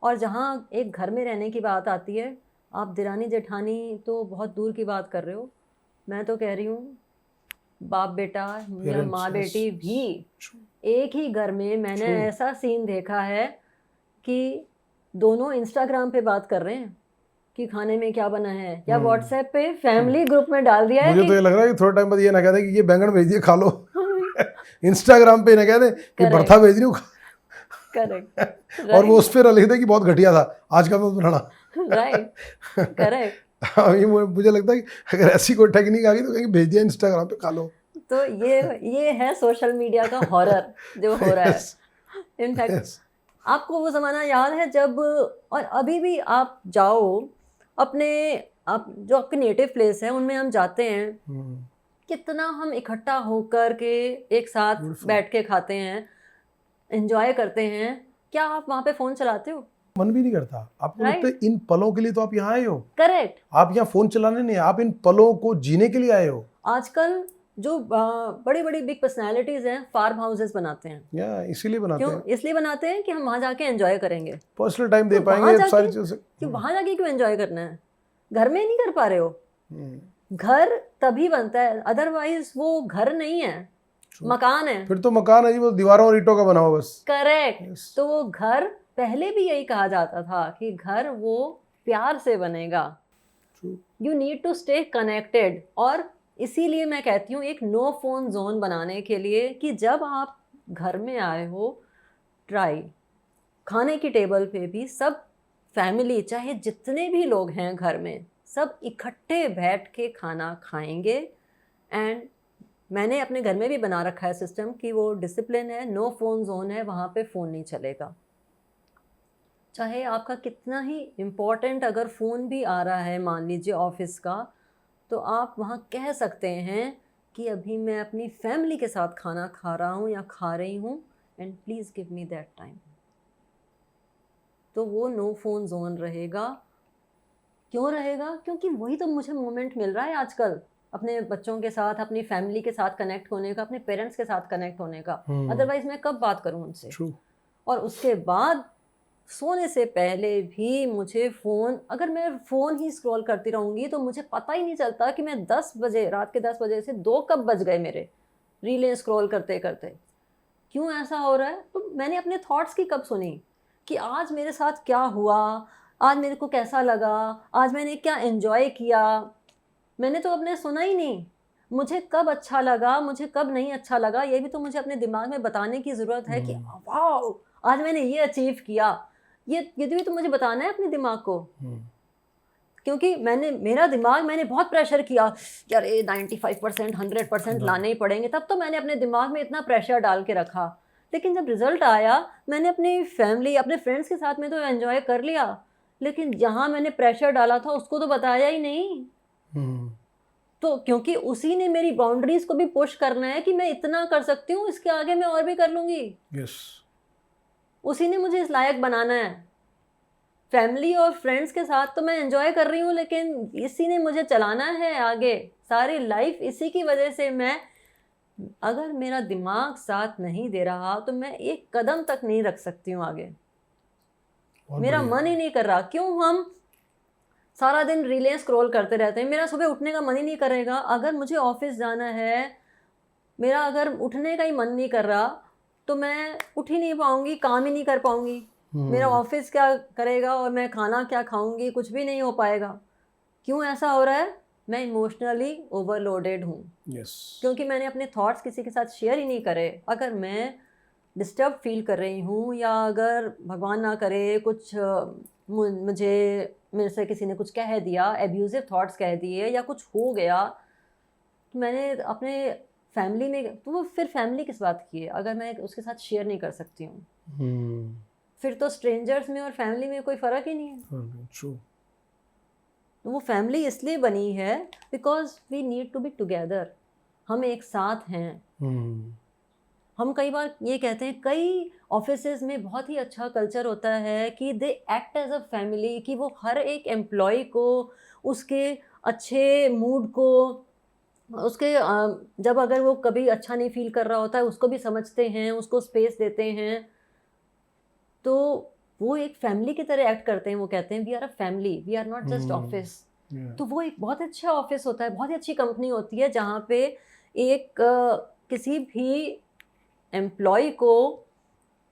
और जहाँ एक घर में रहने की बात आती है, आप दिरानी जेठानी तो बहुत दूर की बात कर रहे हो, मैं तो कह रही हूँ बाप बेटा या माँ बेटी भी एक ही घर में, मैंने ऐसा सीन देखा है कि दोनों इंस्टाग्राम पे बात कर रहे हैं कि खाने में क्या बना है, या व्हाट्सएप पे फैमिली ग्रुप में डाल दिया है। मुझे तो ये लग रहा है कि थोड़ा टाइम बाद ये ना कह दे कि ये बैंगन भेज दिए खा लो इंस्टाग्राम पे ना कह दे कि भरथा भेज रही हूँ। करेक्ट, और वो उस पर लिख दे कि बहुत घटिया था आज का मत बनाना। Right, correct. मुझे लगता है कि अगर ऐसी कोई टेक्निक आ गई तो कहीं भेज दिया इंस्टाग्राम पे खा लो। तो ये है सोशल मीडिया का हॉरर जो हो रहा है। इनफैक्ट आपको वो ज़माना याद है जब, और अभी भी आप जाओ आप जो आपके नेटिव प्लेस है उनमें हम जाते हैं, कितना हम इकट्ठा होकर के एक साथ बैठ के खाते हैं, एंजॉय करते हैं। क्या आप वहाँ पे फ़ोन चलाते हो? मन भी नहीं करता। आपको लगता है इन पलों के लिए तो आप यहाँ आए हो। करेक्ट। आप यहाँ फ़ोन चलाने नहीं, आप इन पलों को जीने के लिए आए हो। आजकल जो बड़ी बड़ी बिग पर्सनालिटीज हैं फार्म हाउसेस बनाते हैं। या इसीलिए बनाते क्यों? हैं, इसलिए बनाते हैं कि हम वहाँ जाके एंजॉय करेंगे। पर्सनल टाइम दे तो वहाँ पाएंगे जाके सारी चीजें। कि वहाँ जाके क्यों एंजॉय करना है? घर में नहीं कर पा रहे हो। हम्म, घर तभी बनता है, अदरवाइज वो घर नहीं है, True. मकान है। फिर तो मकान है जी, वो दीवारों और ईंटों का बना हुआ बस। करेक्ट। Yes. तो वो घर पहले भी यही कहा जाता था कि घर वो प्यार से बनेगा। True. You need to stay connected. और इसीलिए मैं कहती हूँ एक नो फोन जोन बनाने के लिए कि जब आप घर में आए हो, ट्राई खाने की टेबल पे भी सब फैमिली, चाहे जितने भी लोग हैं घर में, सब इकट्ठे बैठ के खाना खाएंगे। एंड मैंने अपने घर में भी बना रखा है सिस्टम कि वो डिसिप्लिन है, नो फोन जोन है, वहाँ पे फ़ोन नहीं चलेगा। चाहे आपका कितना ही इम्पोर्टेंट अगर फ़ोन भी आ रहा है, मान लीजिए ऑफिस का, तो आप वहाँ कह सकते हैं कि अभी मैं अपनी फैमिली के साथ खाना खा रहा हूँ या खा रही हूँ, and please give me that time. तो वो नो फ़ोन जोन रहेगा। क्यों रहेगा? क्योंकि वही तो मुझे मोमेंट मिल रहा है आजकल अपने बच्चों के साथ, अपनी फैमिली के साथ कनेक्ट होने का, अपने पेरेंट्स के साथ कनेक्ट होने का। अदरवाइज मैं कब बात करूं उनसे? True. और उसके बाद सोने से पहले भी मुझे फ़ोन, अगर मैं फ़ोन ही स्क्रॉल करती रहूँगी तो मुझे पता ही नहीं चलता कि मैं 10 बजे, रात के 10 बजे से 2 कब बज गए मेरे रीलें स्क्रॉल करते करते। क्यों ऐसा हो रहा है? तो मैंने अपने थॉट्स की कब सुनी कि आज मेरे साथ क्या हुआ, आज मेरे को कैसा लगा, आज मैंने क्या एंजॉय किया? मैंने तो अपने सुना ही नहीं। मुझे कब अच्छा लगा, मुझे कब नहीं अच्छा लगा, ये भी तो मुझे अपने दिमाग में बताने की ज़रूरत है कि वाओ आज मैंने ये अचीव किया। ये भी तो मुझे बताना है अपने दिमाग को। क्योंकि मेरा दिमाग, मैंने बहुत प्रेशर किया यार, ये 95% 100% लाने ही पड़ेंगे, तब तो मैंने अपने दिमाग में इतना प्रेशर डाल के रखा। लेकिन जब रिजल्ट आया, मैंने अपनी फैमिली, अपने फ्रेंड्स के साथ में तो एंजॉय कर लिया, लेकिन जहाँ मैंने प्रेशर डाला था उसको तो बताया ही नहीं। तो क्योंकि उसी ने मेरी बाउंड्रीज को भी पुश करना है कि मैं इतना कर सकती हूँ, इसके आगे मैं और भी कर लूँगी। Yes. उसी ने मुझे इस लायक बनाना है। फैमिली और फ्रेंड्स के साथ तो मैं एंजॉय कर रही हूँ, लेकिन इसी ने मुझे चलाना है आगे सारी लाइफ। इसी की वजह से मैं, अगर मेरा दिमाग साथ नहीं दे रहा तो मैं एक कदम तक नहीं रख सकती हूँ आगे। मेरा मन ही नहीं कर रहा। क्यों? हम सारा दिन रीलें स्क्रॉल करते रहते हैं, मेरा सुबह उठने का मन ही नहीं करेगा। अगर मुझे ऑफिस जाना है, मेरा अगर उठने का ही मन नहीं कर रहा तो मैं उठ ही नहीं पाऊंगी, काम ही नहीं कर पाऊंगी। मेरा ऑफिस क्या करेगा और मैं खाना क्या खाऊंगी, कुछ भी नहीं हो पाएगा। क्यों ऐसा हो रहा है? मैं इमोशनली ओवरलोडेड हूँ। Yes. क्योंकि मैंने अपने थॉट्स किसी के साथ शेयर ही नहीं करे। अगर मैं डिस्टर्ब फील कर रही हूँ, या अगर भगवान ना करे कुछ मुझे, मेरे से किसी ने कुछ कह दिया, एब्यूजिव थॉट्स कह दिए या कुछ हो गया, तो मैंने अपने फैमिली में, तो वो फिर फैमिली किस बात की है अगर मैं उसके साथ शेयर नहीं कर सकती हूँ? फिर तो स्ट्रेंजर्स में और फैमिली में कोई फ़र्क ही नहीं है। True. तो वो फैमिली इसलिए बनी है because we need to be together. हम एक साथ हैं। हम कई बार ये कहते हैं, कई ऑफिसेज में बहुत ही अच्छा कल्चर होता है कि they act as a family, कि वो हर एक एम्प्लॉय को उसके अच्छे मूड को, उसके जब अगर वो कभी अच्छा नहीं फील कर रहा होता है उसको भी समझते हैं, उसको स्पेस देते हैं। तो वो एक फैमिली की तरह एक्ट करते हैं। वो कहते हैं we are a family, we are not just office. तो वो एक बहुत अच्छा ऑफिस होता है, बहुत ही अच्छी कंपनी होती है जहाँ पे एक किसी भी एम्प्लॉय को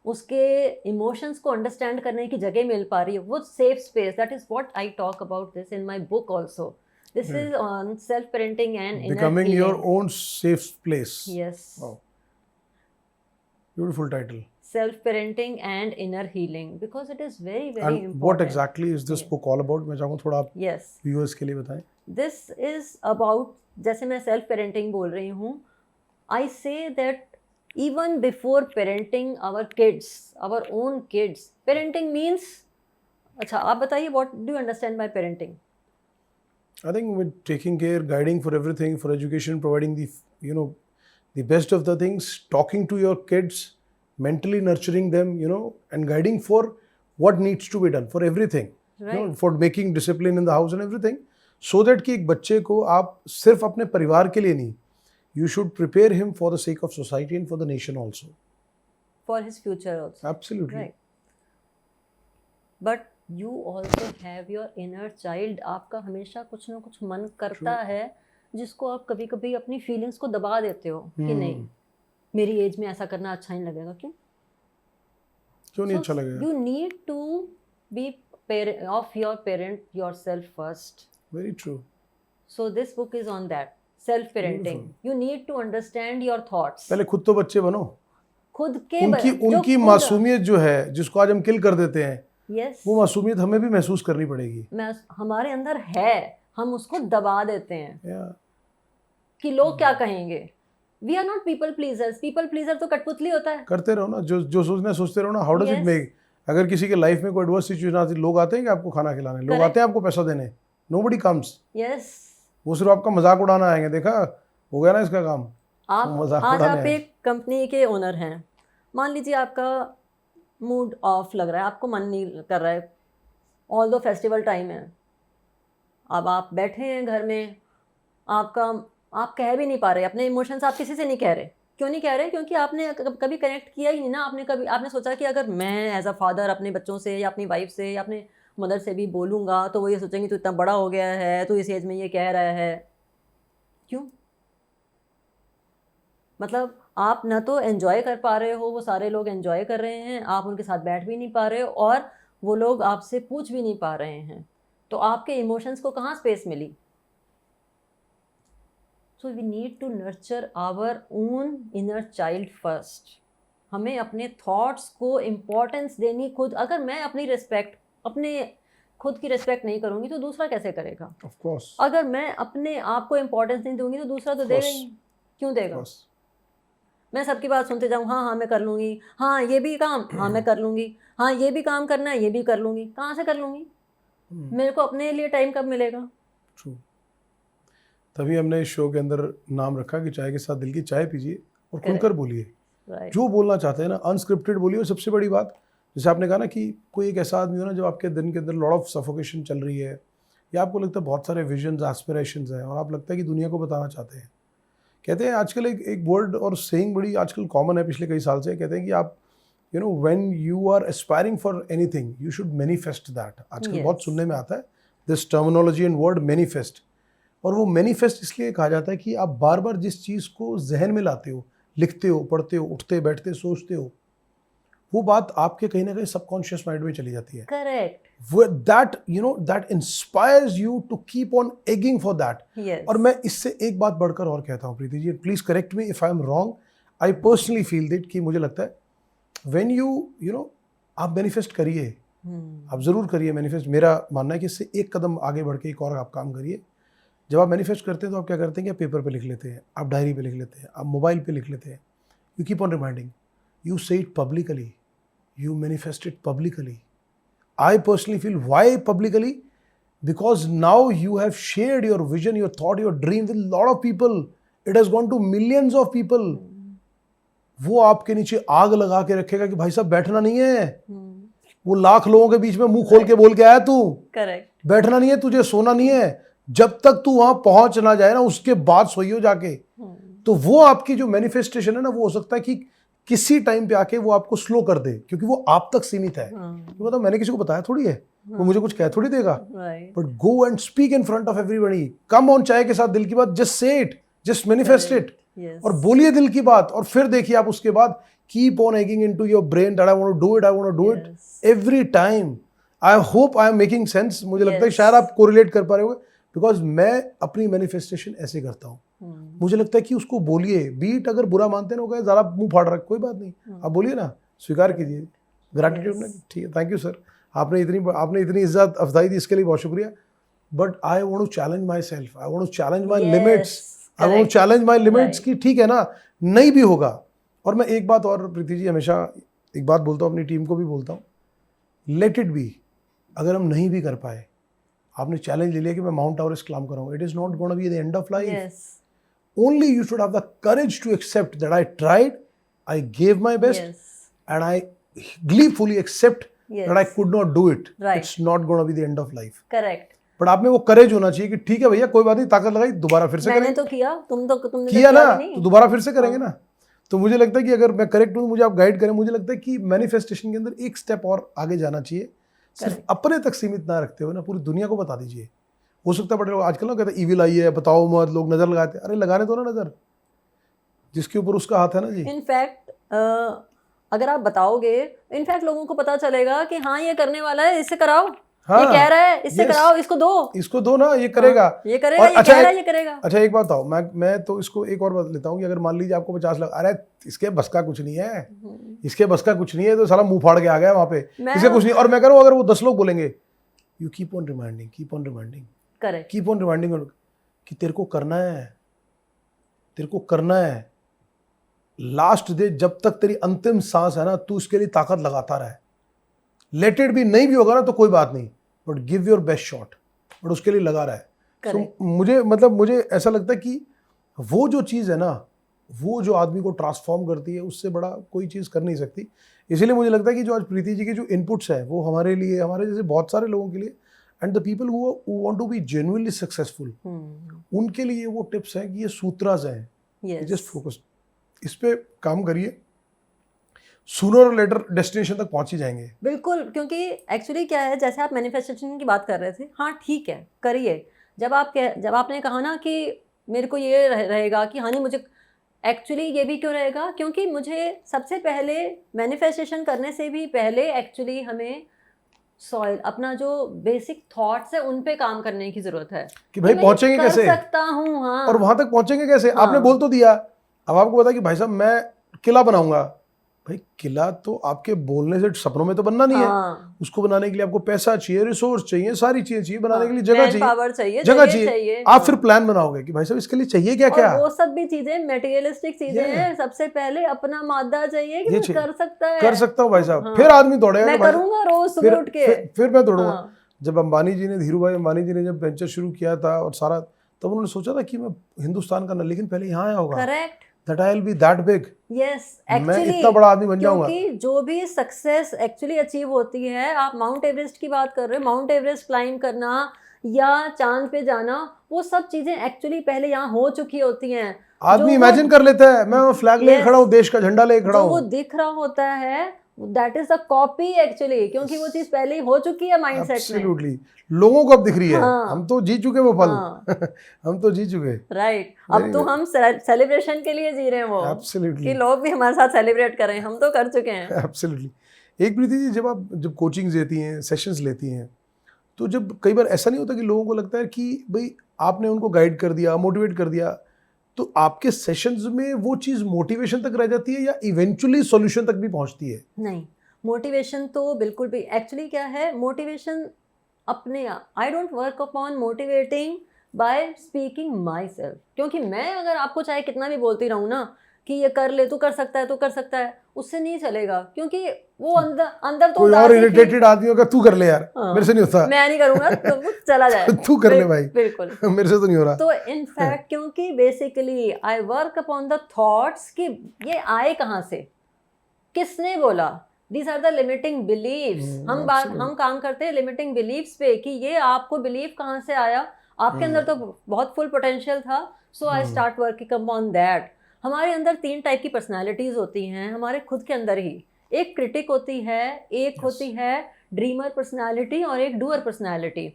उसके इमोशंस को अंडरस्टैंड करने की जगह मिल पा रही है, वो safe space. That is what I talk about this in my book also. This is on self parenting and inner Becoming healing. your own safe place. Yes, Wow. Beautiful title. Self parenting and inner healing, because it is very very And important. what exactly is this book all about? मैं चाहूँगा थोड़ा आप yes, viewers के लिए बताएं. This is about, जैसे मैं self parenting बोल रही हूँ, I say that even before parenting our kids, our own kids, parenting means, अच्छा आप बताइए, what do you understand by parenting? I think with taking care, guiding for everything, for education, providing the best of the things, talking to your kids, mentally nurturing them, and guiding for what needs to be done, for everything, Right. for making discipline in the house and everything, so that कि एक बच्चे को आप सिर्फ अपने परिवार के लिए नहीं, you should prepare him for the sake of society and for the nation also. For his future also. Absolutely. Right. But you also have your inner child. आपका हमेशा कुछ ना कुछ मन करता है जिसको आप कभी कभी अपनी फीलिंग्स को दबा देते हो कि नहीं, मेरी एज में ऐसा करना अच्छा नहीं लगेगा। क्यों नहीं अच्छा लगेगा? You need to be of your parent yourself first. Very true. So this book is on that, self parenting. You need to understand your thoughts. पहले खुद तो बच्चे बनो, खुद के उनकी मासूमियत जो है जिसको आज हम किल कर देते हैं, yes, वो मासूमियत हमें भी महसूस करनी पड़ेगी। हमारे अंदर है, हम उसको दबा देते हैं कि लोग क्या कहेंगे। We are not people pleasers. People pleaser तो कठपुतली होता है। करते रहो ना, जो सोचना सोचते रहो ना। हाउ डज इट मेक, अगर किसी के लाइफ में कोई एडवर्स सिचुएशन आती है, लोग आते हैं कि आपको खाना खिलाने, लोग आते हैं आपको पैसा देने, नोबडी कम्स। यस, वो सिर्फ आपका मजाक उड़ाना आएंगे। देखा, हो गया ना इसका काम। आप एक कंपनी के ओनर हैं, मान लीजिए आपका मूड ऑफ लग रहा है, आपको मन नहीं कर रहा है, ऑल दो फेस्टिवल टाइम है, अब आप बैठे हैं घर में, आप कह भी नहीं पा रहे अपने इमोशंस, आप किसी से नहीं कह रहे। क्यों नहीं कह रहे? क्योंकि आपने कभी कनेक्ट किया ही नहीं ना। आपने सोचा कि अगर मैं एज अ फादर अपने बच्चों से या अपनी वाइफ से या अपने मदर से भी बोलूँगा तो वो ये सोचेंगे तू इतना बड़ा हो गया है, तू इस एज में ये कह रहा है। क्यों? मतलब आप ना तो एंजॉय कर पा रहे हो, वो सारे लोग एंजॉय कर रहे हैं, आप उनके साथ बैठ भी नहीं पा रहे हो और वो लोग आपसे पूछ भी नहीं पा रहे हैं, तो आपके इमोशंस को कहाँ स्पेस मिली? So we need to nurture our own inner child first. हमें अपने थॉट्स को इम्पोर्टेंस देनी खुद। अगर मैं अपनी रिस्पेक्ट, अपने खुद की रिस्पेक्ट नहीं करूँगी तो दूसरा कैसे करेगा? Of course. अगर मैं अपने आप को इम्पोर्टेंस नहीं दूंगी तो दूसरा तो देगा ही। क्यों देगा? मैं सबकी बात सुनते जाऊँ, हाँ मैं कर लूँगी, हाँ ये भी काम, हाँ मैं कर लूँगी, हाँ ये भी काम करना है, ये भी कर लूँगी। कहाँ से कर लूँगी? मेरे को अपने लिए टाइम कब मिलेगा? True. तभी हमने इस शो के अंदर नाम रखा कि चाय के साथ दिल की चाय पीजिए और खुलकर बोलिए। जो बोलना चाहते हैं ना, अनस्क्रिप्टेड बोलिए। और सबसे बड़ी बात, जैसे आपने कहा ना कि कोई एक ऐसा आदमी हो ना जब आपके दिन के अंदर लॉट ऑफ सफोकेशन चल रही है, या आपको लगता है बहुत सारे विजन्स, एस्पिरेशंस हैं और आप लगता है कि दुनिया को बताना चाहते हैं। कहते हैं आजकल एक वर्ड और सेइंग बड़ी आजकल कॉमन है पिछले कई साल से, कहते हैं कि आप when you are aspiring for anything you should manifest that. आजकल बहुत सुनने में आता है this terminology and word manifest. और वो मैनिफेस्ट इसलिए कहा जाता है कि आप बार बार जिस चीज़ को जहन में लाते हो, लिखते हो, पढ़ते हो, उठते बैठते सोचते हो, वो बात आपके कहीं ना कहीं सबकॉन्शियस माइंड में चली जाती है। Correct. That inspires you to keep on egging for that. और मैं इससे एक बात बढ़कर और कहता हूँ Preeti ji, please correct me if I am wrong. I personally feel that कि मुझे लगता है व्हेन यू आप मैनिफेस्ट करिए, आप ज़रूर करिए मैनिफेस्ट। मेरा मानना है कि इससे एक कदम आगे बढ़ के एक और आप काम करिए। जब आप मैनिफेस्ट करते हैं तो आप क्या करते हैं कि आप पेपर पे लिख लेते हैं, आप डायरी पे लिख लेते हैं, आप मोबाइल पे लिख लेते हैं। You keep on reminding, you say it publicly, you manifest it publicly. I personally feel, why publicly? Because now you have shared your vision, your thought, your dream with a lot of people. It has gone to millions of people. वो आपके नीचे आग लगा के रखेगा कि भाई साहब बैठना नहीं है। वो लाख लोगों के बीच में मुंह खोल के बोल के आया तू, करेक्ट, बैठना नहीं है, तुझे सोना नहीं है। जब तक तू वहां पहुंच ना जाए ना, उसके बाद सोइयो जाके। तो वो आपकी जो मैनिफेस्टेशन है ना, वो हो सकता है कि किसी टाइम पे आके वो आपको स्लो कर दे, क्योंकि वो आप तक सीमित है। तो मतलब मैंने किसी को बताया थोड़ी है, वो मुझे कुछ कह थोड़ी देगा। But go and speak in front of everybody. Come on चाय के साथ दिल की बात, just say it, just manifest it, और बोलिए दिल की बात। और फिर देखिए आप उसके बाद keep on egging into your brain that I want to do it, I want to do it every time. I hope I am making sense. मुझे लगता है शायद आप कोरिलेट कर पा रहे होंगे, बिकॉज मैं अपनी मैनिफेस्टेशन ऐसे करता हूँ। मुझे लगता है कि उसको बोलिए, बीट अगर बुरा मानते ना, ज़रा मुंह फाड़ रहा, कोई बात नहीं, आप बोलिए ना, स्वीकार कीजिए, ग्रैटिट्यूड ना। ठीक है, थैंक यू सर, आपने इतनी इज्जत अफजाई दी, इसके लिए बहुत शुक्रिया। But I want to challenge my self, I want to challenge my limits, I want to challenge my limits कि ठीक है ना, नहीं भी होगा। और मैं एक बात और प्रीति जी, हमेशा एक बात बोलता हूँ, अपनी टीम को भी बोलता हूँ, लेट इट बी। अगर हम नहीं भी कर पाए, आपने चैलेंज ले लिया कि मैं माउंट एवरेस्ट क्लाइंब कराऊँ, it is not gonna be the end of life. Only you should have the courage to accept that I tried, I gave my best, and I gleefully accept that I could not do it. Right. It's not going to be the end of life. Correct. But आप में वो करेज होना चाहिए कि ठीक है भैया कोई बात नहीं, ताकत लगाई, दोबारा फिर से मैंने करेंगे। तो किया, तुमने किया तो ना, किया भी नहीं। तो दोबारा फिर से करेंगे ना। तो मुझे लगता है कि अगर मैं करेक्ट हूँ, मुझे आप गाइड करें, मुझे लगता है कि मैनिफेस्टेशन के अंदर एक स्टेप और आगे जाना चाहिए। सिर्फ Correct. अपने तक सीमित ना रखते हुए ना पूरी दुनिया को बता दीजिए। हो सकता है बड़े लोग आजकल ना कहते हैं ईविल आई है, बताओ मत, लोग नजर लगाते हैं। अरे लगाने दो ना नजर, जिसके ऊपर उसका हाथ है ना जी। इनफैक्ट अगर आप बताओगे, इनफैक्ट लोगों को पता चलेगा कि हाँ ये करने वाला है, इससे कराओ, हाँ, ये कह रहा है इससे yes. कराओ, इसको दो, इसको दो ना, ये करेगा। ये करेगा, और ये अच्छा कह रहा है ये करेगा। अच्छा एक बात बताओ, मैं तो इसको एक और बात लेता हूँ कि अगर मान लीजिए आपको 50 लाख, अरे इसके बस का कुछ नहीं है, इसके बस का कुछ नहीं है, तो साला मुंह फाड़ के आ गया वहां पे, इसके कुछ नहीं। और मैं कह रहा हूँ अगर वो 10 लोग बोलेंगे, you keep on reminding correct, keep on reminding कि तेरे को करना है, तेरे को करना है, लास्ट डे जब तक तेरी अंतिम सांस है ना, तू इसके लिए ताकत लगाता रहे। लेट इट भी, नहीं भी होगा ना तो कोई बात नहीं, but give your best shot, but उसके लिए लगा रहा है। So, मुझे ऐसा लगता है कि वो जो चीज़ है ना, वो जो आदमी को ट्रांसफॉर्म करती है, उससे बड़ा कोई चीज़ कर नहीं सकती। इसीलिए मुझे लगता है कि जो आज प्रीति जी के जो इनपुट्स हैं, वो हमारे लिए, हमारे जैसे बहुत सारे लोगों के लिए, and the people who want to be genuinely successful, उनके लिए वो टिप्स हैं कि ये सूत्रास हैं। जस्ट फोकस, इस पे काम करिए, सूनर और लेटर डेस्टिनेशन तक पहुंच ही जाएंगे। बिल्कुल, क्योंकि एक्चुअली क्या है, जैसे आप मैनिफेस्टेशन की बात कर रहे थे, हाँ ठीक है करिए। जब आपने कहा ना कि मेरे को ये रहेगा कि हाँ नहीं मुझे, एक्चुअली ये भी क्यों रहेगा, क्योंकि मुझे सबसे पहले मैनिफेस्टेशन करने से भी पहले एक्चुअली हमें सॉइल, अपना जो बेसिक थॉट्स है उन पे काम करने की जरूरत है कि भाई पहुंचेंगे कैसे, कर सकता हूँ, हाँ, और वहां तक पहुंचेंगे कैसे। हाँ। आपने बोल तो दिया, अब आपको पता कि भाई साहब मैं किला बनाऊंगा, भाई किला तो आपके बोलने से सपनों में तो बनना नहीं है। उसको बनाने के लिए आपको पैसा चाहिए, रिसोर्स चाहिए, सारी चीजें चाहिए, बनाने के लिए जगह चाहिए, जगह चाहिए। आप फिर प्लान बनाओगे कि भाई साहब इसके लिए चाहिए क्या क्या, वो सब भी चीजें मटेरियलिस्टिक चीजें हैं। सबसे पहले अपना मादा चाहिए कि मैं कर सकता हूँ भाई साहब, फिर आदमी दौड़ेगा, मैं करूंगा रोज सुबह उठ के, फिर मैं दौड़ूंगा। जब अंबानी जी ने, धीरू भाई अंबानी जी ने जब वेंचर शुरू किया था और सारा, तब उन्होंने सोचा था कि मैं हिंदुस्तान का, लेकिन पहले यहाँ आया होगा, correct, that I'll be that big, yes, मैं इतना बड़ा आदमी बन जाऊंगा। क्योंकि जो भी सक्सेस एक्चुअली अचीव होती है, आप माउंट एवरेस्ट की बात कर रहे हो, माउंट एवरेस्ट क्लाइम करना या चांद पे जाना, वो सब चीजें एक्चुअली पहले यहाँ हो चुकी होती हैं। आदमी इमेजिन कर लेता है, मैं फ्लैग लेके खड़ा हूँ, देश का झंडा लेके खड़ा हूँ, वो दिख रहा होता है, that is the copy actually, क्योंकि वो चीज पहले ही हो चुकी है माइंडसेट में। एब्सोल्युटली, लोगों को अब दिख रही है। हम तो जी चुके वो पल, हम तो जी चुके, राइट। अब तो हम सेलिब्रेशन के लिए जी रहे हैं वो, एब्सोल्युटली, कि लोग भी हमारे साथ सेलिब्रेट करें, हम तो कर चुके हैं। एब्सोल्युटली। एक प्रीति जी, जब कोचिंग्स देती हैं, सेशंस लेती हैं, तो जब कई बार ऐसा नहीं होता कि लोगों को लगता है कि भाई आपने उनको गाइड कर दिया, मोटिवेट कर दिया, तो आपके सेशंस में वो चीज मोटिवेशन तक रह जाती है या इवेंचुअली सॉल्यूशन तक भी पहुंचती है? नहीं, मोटिवेशन तो बिल्कुल भी, एक्चुअली क्या है, मोटिवेशन अपने, I don't work upon motivating by speaking my self, क्योंकि मैं अगर आपको चाहे कितना भी बोलती रहूँ ना कि ये कर ले, तू कर सकता है, तू कर सकता है, उससे नहीं चलेगा, क्योंकि वो अंदर तो कोई और इरिटेटेड आदमी होगा, तू कर ले यार, मेरे से नहीं होता, मैं नहीं करूंगा, तो चला जाए, तू कर ले भाई, बिल्कुल मेरे से तो नहीं हो रहा। तो इनफैक्ट क्योंकि basically I work upon the thoughts कि ये आए कहाँ से, किसने बोला, these are the limiting believes. हम काम करते हैं लिमिटिंग बिलीव्स पे कि ये आपको बिलीव कहाँ से आया, आपके अंदर तो बहुत फुल पोटेंशियल था, so I start working upon that. हमारे अंदर 3 टाइप की पर्सनालिटीज होती हैं हमारे खुद के अंदर ही, एक क्रिटिक होती है, एक होती है ड्रीमर पर्सनालिटी और एक डूअर पर्सनालिटी।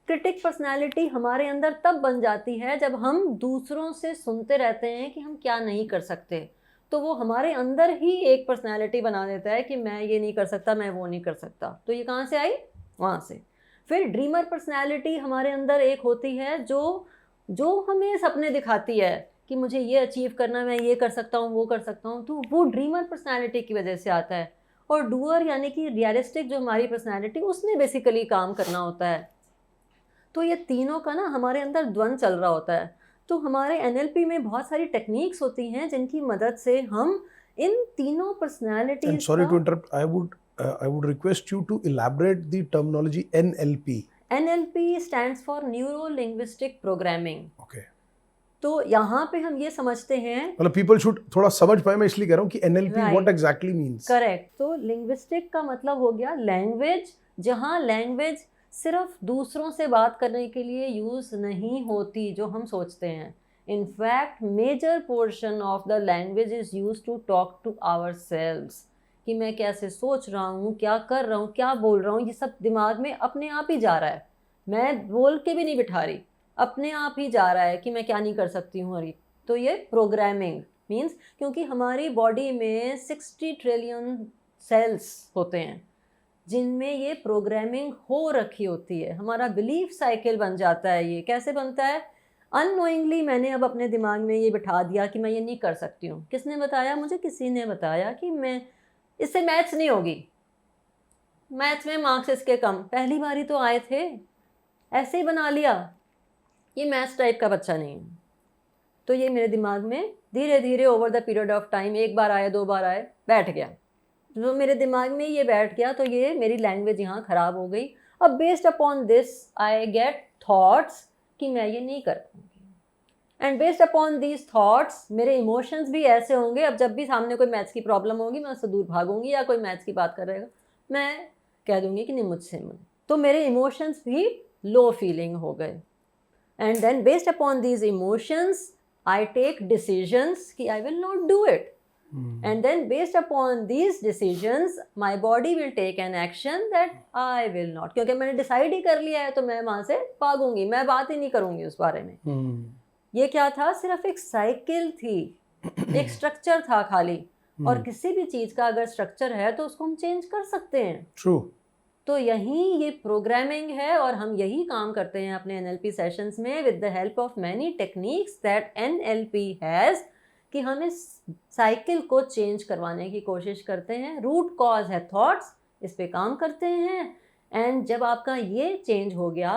क्रिटिक पर्सनालिटी हमारे अंदर तब बन जाती है जब हम दूसरों से सुनते रहते हैं कि हम क्या नहीं कर सकते, तो वो हमारे अंदर ही एक पर्सनालिटी बना देता है कि मैं ये नहीं कर सकता, मैं वो नहीं कर सकता। तो ये कहाँ से आई? वहाँ से। फिर ड्रीमर पर्सनालिटी हमारे अंदर एक होती है जो हमें सपने दिखाती है कि मुझे ये अचीव करना, मैं ये कर सकता हूँ, वो कर सकता हूँ, तो वो ड्रीमर पर्सनालिटी की वजह से आता है। और डूअर यानी कि रियलिस्टिक जो हमारी पर्सनालिटी, उसमें बेसिकली काम करना होता है। तो ये तीनों का ना हमारे अंदर द्वंद्व चल रहा होता है। तो हमारे NLP में बहुत सारी टेक्निक्स होती हैं जिनकी मदद से हम इन तीनों personalities. Sorry to interrupt, I would request you to elaborate the terminology NLP. NLP stands for Neuro Linguistic Programming. Okay. तो यहाँ पे हम ये समझते हैं, मतलब people should थोड़ा समझ पाए, मैं इसलिए कह रहा हूँ कि NLP Right. what exactly means. Correct. तो लिंग्विस्टिक का मतलब हो गया लैंग्वेज, जहाँ लैंग्वेज सिर्फ दूसरों से बात करने के लिए यूज़ नहीं होती जो हम सोचते हैं. In fact, major portion of the language is used to talk to ourselves. कि मैं कैसे सोच रहा हूँ, क्या कर रहा हूँ, क्या बोल रहा हूँ, ये सब दिमाग में अपने आप ही जा रहा है. मैं बोल के भी नहीं बिठा रही, अपने आप ही जा रहा है कि मैं क्या नहीं कर सकती हूँ. और तो ये प्रोग्रामिंग मीन्स, क्योंकि हमारी बॉडी में 60 ट्रिलियन सेल्स होते हैं जिनमें ये प्रोग्रामिंग हो रखी होती है. हमारा बिलीफ साइकिल बन जाता है. ये कैसे बनता है? अननोइंगली मैंने अब अपने दिमाग में ये बिठा दिया कि मैं ये नहीं कर सकती हूँ. किसने बताया मुझे? किसी ने बताया कि मैं इससे मैथ्स नहीं होगी, मैथ्स में मार्क्स इसके कम. पहली बारी तो आए थे, ऐसे ही बना लिया, ये मैथ्स टाइप का बच्चा नहीं है. तो ये मेरे दिमाग में धीरे धीरे over the period of time, एक बार आए, दो बार आए, बैठ गया. जो मेरे दिमाग में ये बैठ गया तो ये मेरी लैंग्वेज यहाँ ख़राब हो गई. अब based upon this I get thoughts कि मैं ये नहीं कर पाऊँगी. And based upon these thoughts मेरे इमोशंस भी ऐसे होंगे. अब जब भी सामने कोई मैथ्स की प्रॉब्लम होगी मैं उससे दूर भागूंगी, या कोई मैथ्स की बात कर रहेगा मैं कह दूंगी कि नहीं मुझसे नहीं. तो मेरे इमोशंस भी लो फीलिंग हो गए. And then based upon these emotions I take decisions कि I will not do it. And then based upon these decisions my body will take an action that I will not. क्योंकि मैंने decide ही कर लिया है तो मैं वहाँ से भागूंगी, मैं बात ही नहीं करूंगी उस बारे में. ये क्या था? सिर्फ एक साइकिल थी, एक स्ट्रक्चर था खाली. और किसी भी चीज़ का अगर स्ट्रक्चर है तो उसको हम चेंज कर सकते हैं. ट्रू. तो यही ये प्रोग्रामिंग है और हम यही काम करते हैं अपने NLP सेशंस में with the help of many techniques that NLP has, कि हम इस साइकिल को चेंज करवाने की कोशिश करते हैं. रूट कॉज है थॉट्स, इस पे काम करते हैं. एंड जब आपका ये चेंज हो गया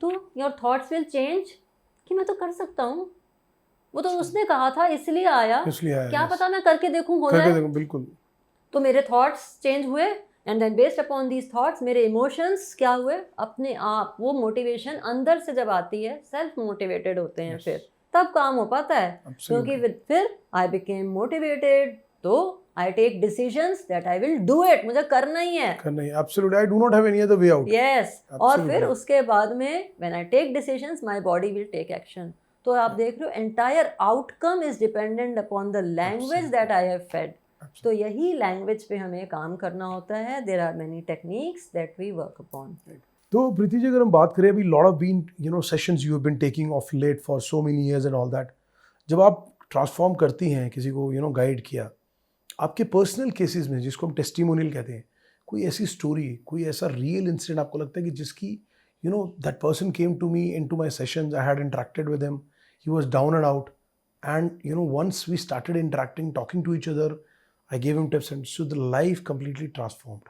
तो योर थॉट्स विल चेंज कि मैं तो कर सकता हूँ. वो तो उसने कहा था इसलिए आया, क्या पता मैं करके देखूँ हो जाए. बिल्कुल. तो मेरे थॉट्स चेंज हुए and then based upon these thoughts मेरे इमोशंस क्या हुए? अपने आप वो मोटिवेशन अंदर से जब आती है, सेल्फ मोटिवेटेड होते हैं. फिर तब काम हो पाता है. क्योंकि फिर आई बिकेम मोटिवेटेड, तो I take decisions that I will do it. मुझे करना ही है. Absolutely. I do not have any other way out. Yes. और फिर उसके बाद में when I take decisions my body will take action. तो आप देख रहे हो entire outcome is dependent upon the language that I have fed. तो यही लैंग्वेज पे हमें काम करना होता है. There are many techniques that we work upon. तो प्रीति जी, अगर हम बात करें, अभी lot of been sessions you have been taking of late for so many years and all that, जब आप ट्रांसफॉर्म करती हैं, किसी को गाइड किया, आपके पर्सनल केसेस में जिसको हम टेस्टिमोनियल कहते हैं, कोई ऐसी स्टोरी, कोई ऐसा रियल इंसिडेंट आपको लगता है कि जिसकी that person came to me in to my sessions, I had interacted with him, he was down and out, and once we started interacting, talking to each other, I gave him tips and so the life completely transformed.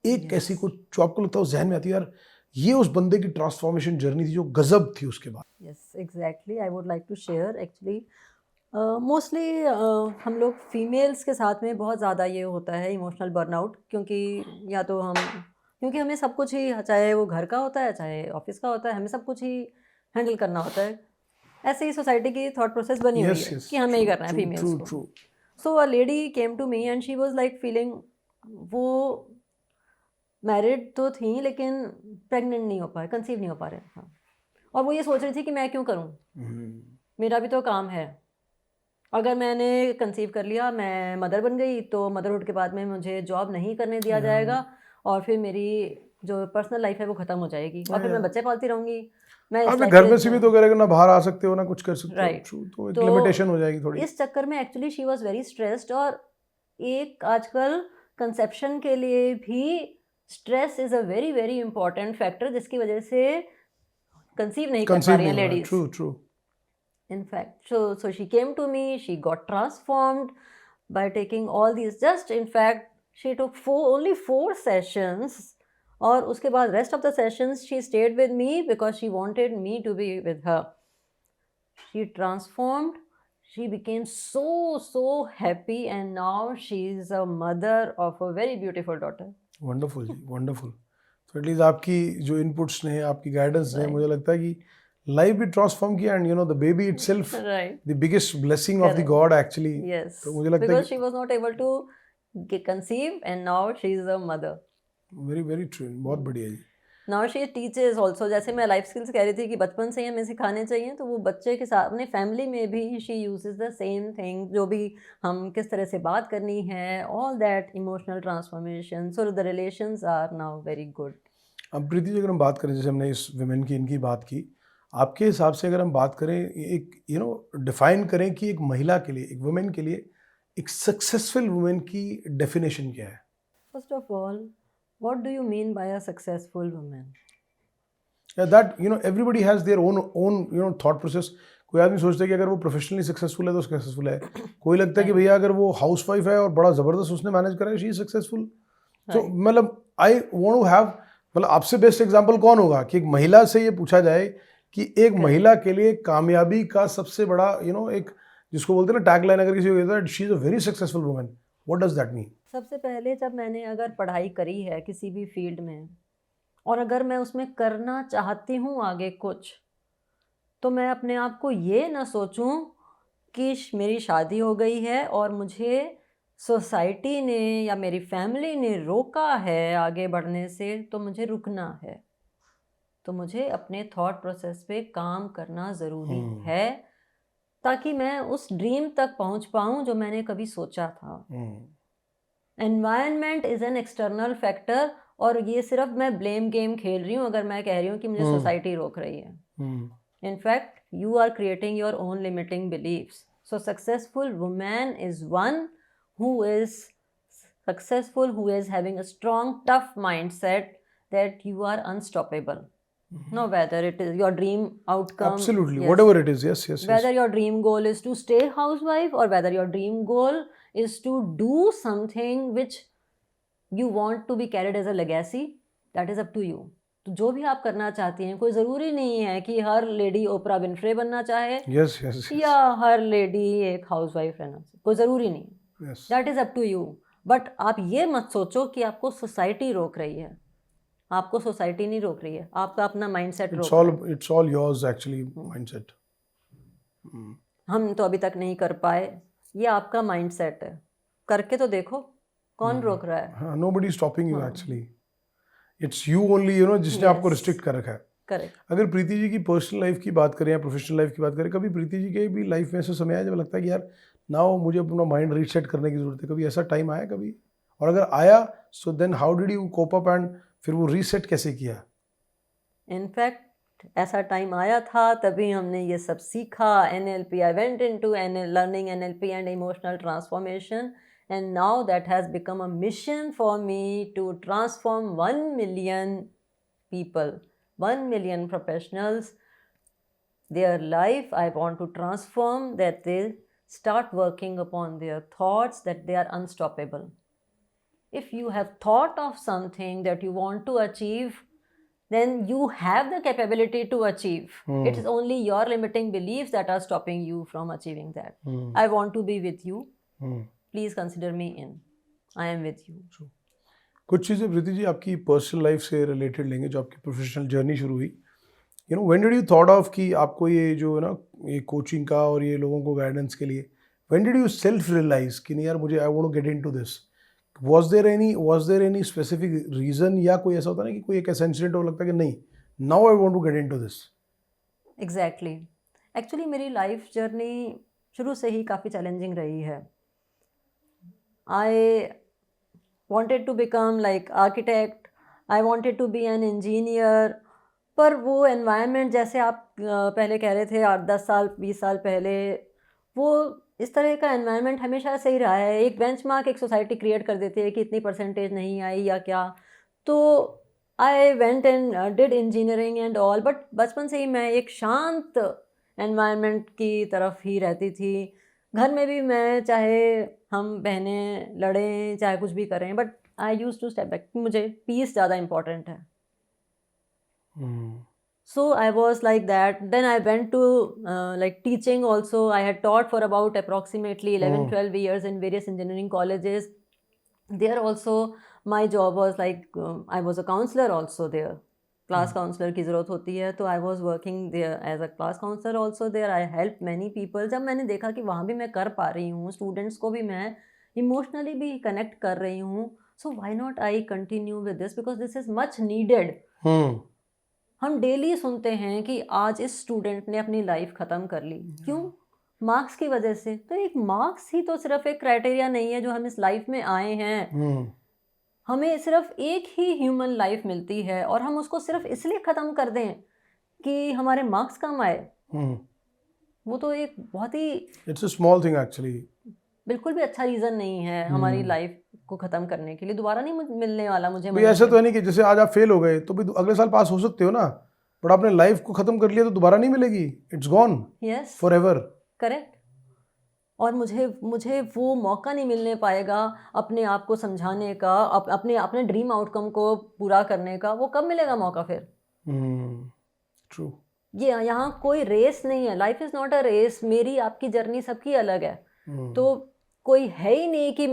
एक ऐसी को जो आपको लगता है उस जहन में आती है, यार ये उस बंदे की ट्रांसफॉर्मेशन जर्नी थी जो गजब थी उसके बाद. Yes exactly. I would like to share. Actually mostly हम लोग फीमेल्स के साथ में बहुत ज़्यादा ये होता है इमोशनल बर्नआउट. क्योंकि हमें सब कुछ ही, चाहे वो घर का होता है चाहे ऑफिस का होता है, हमें सब कुछ ही हैंडल करना होता है. ऐसे ही सोसाइटी की थॉट प्रोसेस बनी हुई है कि हमें ही करना है फीमेल्स को. So a lady came to me and she was like feeling, वो मैरिड तो थी लेकिन प्रेग्नेंट नहीं हो पाए, कंसीव नहीं हो पा रहे. हाँ. और वो ये सोच रही थी कि मैं क्यों करूं, मेरा भी तो काम है. अगर मैंने कंसीव कर लिया, मैं मदर बन गई, तो मदरहुड के बाद में मुझे जॉब नहीं करने दिया जाएगा और फिर मेरी जो पर्सनल लाइफ है वो ख़त्म हो जाएगी और फिर मैं बच्चे पालती रहूँगी. मैं आप घर में सीमित हो करेगा, ना बाहर आ सकते हो ना कुछ कर सकते हो. राइट. तो एक लिमिटेशन हो जाएगी थोड़ी. इस चक्कर में actually she was very stressed. और एक आजकल कंसेप्शन के लिए भी stress is a very very important factor, जिसकी वजह से कंसीव नहीं कर पा रही हैं ladies. True. In fact, so she came to me, she got transformed by taking all these. Just in fact, she took only 4 sessions, और उसके बाद rest of the sessions she stayed with me because she wanted me to be with her. She transformed, she became so happy, and now she is a mother of a very beautiful daughter. Wonderful ji, wonderful. तो at least आपकी जो inputs ने, आपकी guidance ने, मुझे लगता है कि लाइफ भी ट्रांसफॉर्म किया. And the baby itself, the biggest blessing of the God actually. Yes. तो मुझे लगता है because she was not able to conceive and now she is a mother. very very true. बहुत बढ़िया जी. नाउ शी टीचर्स ऑल्सो, जैसे मैं life skills कह रही थी कि बचपन से ही हमें सिखाने चाहिए, तो वो बच्चे के साथ अपने फैमिली में भी she uses the same thing, जो भी हम किस तरह से बात करनी है, all that emotional transformation, so the relations are now very good. अब प्रीति जी, अगर हम बात करें, जैसे हमने इस वुमेन की इनकी बात की, आपके हिसाब से अगर हम बात करें, एक डिफाइन करें कि एक महिला के लिए, एक वुमेन के लिए एक सक्सेसफुल वुमेन की डेफिनेशन क्या है? First of all, what do you mean by a successful women? That everybody has their own thought process. कोई आदमी सोचता है कि अगर वो प्रोफेशनली सक्सेसफुल है तो सक्सेसफुल है, कोई लगता है कि भैया अगर वो हाउस वाइफ है और बड़ा ज़बरदस्त उसने मैनेज करा है, शी इज सक्सेसफुल। तो मतलब आई वांट टू हैव, मतलब आपसे बेस्ट एग्जांपल कौन होगा कि एक महिला से ये पूछा जाए कि एक महिला के लिए कामयाबी का सबसे बड़ा एक जिसको बोलते हैं ना टैग लाइन, अगर किसी को कहता है she is a very successful woman, what does that mean? सबसे पहले जब मैंने अगर पढ़ाई करी है किसी भी फील्ड में, और अगर मैं उसमें करना चाहती हूँ आगे कुछ, तो मैं अपने आप को ये ना सोचूं कि मेरी शादी हो गई है और मुझे सोसाइटी ने या मेरी फैमिली ने रोका है आगे बढ़ने से, तो मुझे रुकना है। तो मुझे अपने थॉट प्रोसेस पे काम करना ज़रूरी है, ताकि मैं उस ड्रीम तक पहुंच पाऊं जो मैंने कभी सोचा था। Environment is an external factor, और ये सिर्फ मैं ब्लेम गेम खेल रही हूँ अगर मैं कह रही हूँ कि मुझे सोसाइटी रोक रही है। In fact, you are creating your own limiting beliefs. So successful woman is one who is successful, who is having a strong, tough mindset that you are unstoppable. No, whether it is your dream outcome. Absolutely, yes, whatever it is, yes, yes, whether yes. your dream goal is to stay housewife, or whether your dream goal is to do something which you want to be carried as a legacy, that is up to you. तो जो भी आप करना चाहती हैं, कोई ज़रूरी नहीं है कि हर लेडी ओपरा विनफ्रे बनना चाहे, Yes, yes, yes. या हर लेडी एक हाउसवाइफ रहना चाहिए, कोई ज़रूरी नहीं। Yes. That is up to you. But आप ये मत सोचो कि आपको सोसाइटी रोक रही है। आपको सोसाइटी नहीं रोक रही है, आपका अपना माइंडसेट रोक रहा है। It's all yours actually, mindset. हम तो अभी तक नहीं कर पाए, ये आपका माइंडसेट है, करके तो देखो कौन रोक रहा है। Nobody is stopping you actually. It's you only, जिसने आपको रिस्ट्रिक्ट कर रखा है। करेक्ट। अगर प्रीति जी की पर्सनल लाइफ की बात करें या प्रोफेशनल लाइफ की बात करें, कभी प्रीति जी के भी लाइफ में ऐसा समय आया जब लगता है कि यार नाउ मुझे अपना माइंड रीसेट करने की जरूरत है? कभी ऐसा टाइम आया कभी? और अगर आया, so then how did you cope up and फिर वो रीसेट कैसे किया? इनफैक्ट ऐसा टाइम आया था, तभी हमने ये सब सीखा। NLP, I went into learning NLP and emotional transformation, and now that has become a mission for me to transform 1 million people, 1 million professionals, their life. I want to transform that they start working upon their thoughts, that they are unstoppable. If you have thought of something that you want to achieve, then you have the capability to achieve. It is only your limiting beliefs that are stopping you from achieving that. I want to be with you. Please consider me in. I am with you. कुछ चीज़ें प्रीति जी आपकी personal life से related लेंगे, जो आपकी professional journey शुरू हुई। When did you thought of कि आपको ये जो है ना, ये कोचिंग का और ये लोगों को गाइडेंस के लिए, when did you self realise कि नहीं यार मुझे I want to get into this? Was there any specific reason, या कोई ऐसा होता ना कि कोई एक ऐसा इंसिडेंट हो लगता है कि नहीं now I want to get into this? Exactly. Actually मेरी लाइफ जर्नी शुरू से ही काफ़ी चैलेंजिंग रही है। I wanted to become like architect, I wanted to be an engineer, पर वो environment जैसे आप पहले कह रहे थे 8-10 साल 20 साल पहले, वो इस तरह का environment हमेशा सही रहा है। एक बेंचमार्क एक सोसाइटी क्रिएट कर देती है कि इतनी परसेंटेज नहीं आई या क्या, तो I went and did engineering and all. But बचपन से ही मैं एक शांत एनवायरनमेंट की तरफ ही रहती थी। घर में भी मैं, चाहे हम बहनें लड़ें, चाहे कुछ भी करें, but I use to step back. मुझे पीस ज़्यादा इम्पॉर्टेंट है। So I was like that. Then I went to like teaching also. I had taught for about approximately 11-12 years in various engineering colleges. There also my job was like I was a counselor also there. Class counsellor की ज़रूरत होती है, तो I was working there as a class counsellor also there. I help many people. जब मैंने देखा कि वहाँ भी मैं कर पा रही हूँ, स्टूडेंट्स को भी मैं इमोशनली भी कनेक्ट कर रही हूँ, so why not I continue with this, because this is much needed. हम डेली सुनते हैं कि आज इस स्टूडेंट ने अपनी लाइफ ख़त्म कर ली. क्यों? मार्क्स की वजह से. तो एक मार्क्स ही तो सिर्फ एक क्राइटेरिया नहीं है जो हम इस लाइफ में आए हैं. हमें सिर्फ एक ही ह्यूमन लाइफ मिलती है और हम उसको सिर्फ इसलिए ख़त्म कर दें कि हमारे मार्क्स कम आए. वो तो एक बहुत ही, it's a small thing actually. बिल्कुल भी अच्छा रीज़न नहीं है हमारी लाइफ को ख़त्म करने के लिए. दोबारा नहीं मिलने वाला मुझे. भाई ऐसा तो है नहीं कि जैसे आज आप फेल हो गए तो भी अगले साल पास हो सकते हो ना, बट आपने लाइफ को ख़त्म कर लिया तो दोबारा नहीं मिलेगी. It's gone yes, forever. Correct. और मुझे वो मौका नहीं मिलने पाएगा अपने आप को समझाने का, अपने ड्रीम आउटकम को पूरा करने का. वो कब मिलेगा मौका फिर? ट्रू. ये यहाँ कोई रेस नहीं है. Life is not a race. मेरी आपकी जर्नी सबकी अलग है. तो कोई है ही नहीं कि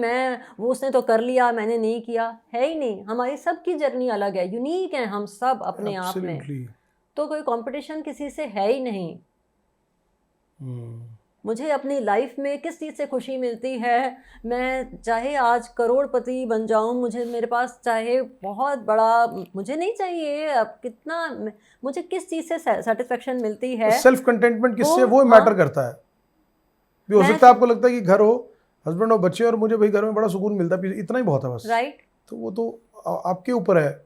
वो उसने तो कर लिया मैंने नहीं किया. है ही नहीं. हमारी सबकी जर्नी अलग है. यूनिक है हम सब अपने आप में. तो कोई कंपटीशन किसी से है ही नहीं. मुझे अपनी लाइफ में किस चीज़ से खुशी मिलती है, मैं चाहे आज करोड़पति बन जाऊं, मेरे पास चाहे बहुत बड़ा, मुझे नहीं चाहिए अब कितना, मुझे किस चीज़ से सेटिस्फेक्शन मिलती है. सेल्फ कंटेंटमेंट किससे वो मैटर करता है. भी हो सकता है आपको लगता है कि घर हो, हस्बैंड और बच्चे, और मुझे भाई घर में बड़ा सुकून मिलता है, इतना ही बहुत है बस. राइट. तो वो तो आपके ऊपर है.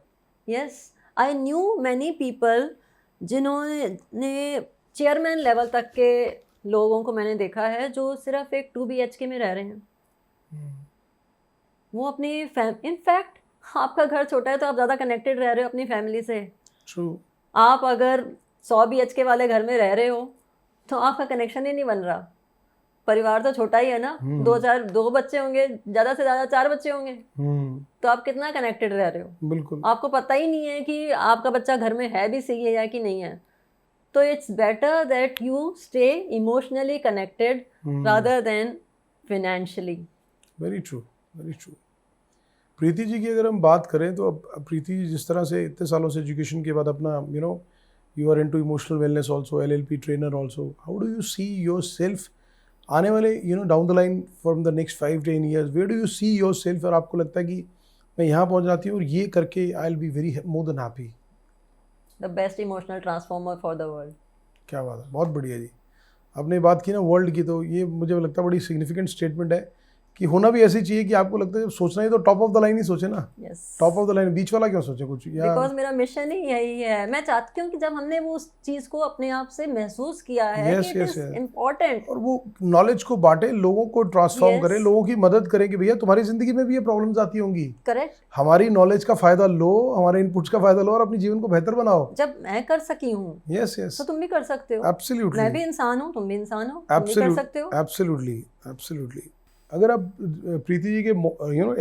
Yes, I knew many people जिन्होंने चेयरमैन लेवल तक के लोगों को मैंने देखा है जो सिर्फ एक 2 BHK में रह रहे हैं. वो अपनी इनफैक्ट आपका घर छोटा है तो आप ज़्यादा कनेक्टेड रह रहे हो अपनी फैमिली से. True. आप अगर 100 BHK वाले घर में रह रहे हो तो आपका कनेक्शन ही नहीं बन रहा. परिवार तो छोटा ही है ना. 2 बच्चे होंगे, ज़्यादा से ज़्यादा 4 बच्चे होंगे. तो आप कितना कनेक्टेड रह रहे हो. बिल्कुल. आपको पता ही नहीं है कि आपका बच्चा घर में है भी सही है या कि नहीं है. तो it's better that you stay emotionally connected rather than financially. Very true, very true. Preeti ji की अगर हम बात करें तो अब प्रीति जी जिस तरह से इतने सालों से एजुकेशन के बाद अपना you are into emotional wellness also, LLP trainer also, how do you see yourself आने वाले down the line from the next 5-10 years? Where do you see yourself? और आपको लगता है कि मैं यहाँ पहुँच जाती हूँ और ये करके I will be very more than happy. The best emotional transformer for the world. क्या बात है, बहुत बढ़िया जी. आपने बात की ना वर्ल्ड की, तो ये मुझे लगता है बड़ी सिग्निफिकेंट स्टेटमेंट है कि होना भी ऐसी चाहिए कि आपको लगता है जब सोचना ही तो टॉप ऑफ द लाइन ही सोचे ना. टॉप ऑफ द लाइन, बीच वाला क्यों सोचे कुछ. बिकॉज मेरा मिशन ही यही है. मैं चाहती हूँ कि जब हमने वो उस चीज को अपने आप से महसूस किया है कि इट इज इम्पोर्टेंट, और वो नॉलेज को बांटे, लोगों को ट्रांसफॉर्म करे, लोगों की मदद करें कि भैया तुम्हारी जिंदगी में भी ये प्रॉब्लम्स आती होंगी. करेक्ट. हमारी नॉलेज का फायदा लो, हमारे इनपुट्स का फायदा लो और अपने जीवन को बेहतर बनाओ. जब मैं कर सकी हूँ यस यस तो तुम भी कर सकते हो. एब्सोल्युटली. मैं भी इंसान हूँ, तुम भी इंसान हो, तुम भी कर सकते हो. Absolutely, absolutely. अगर आप प्रीति जी के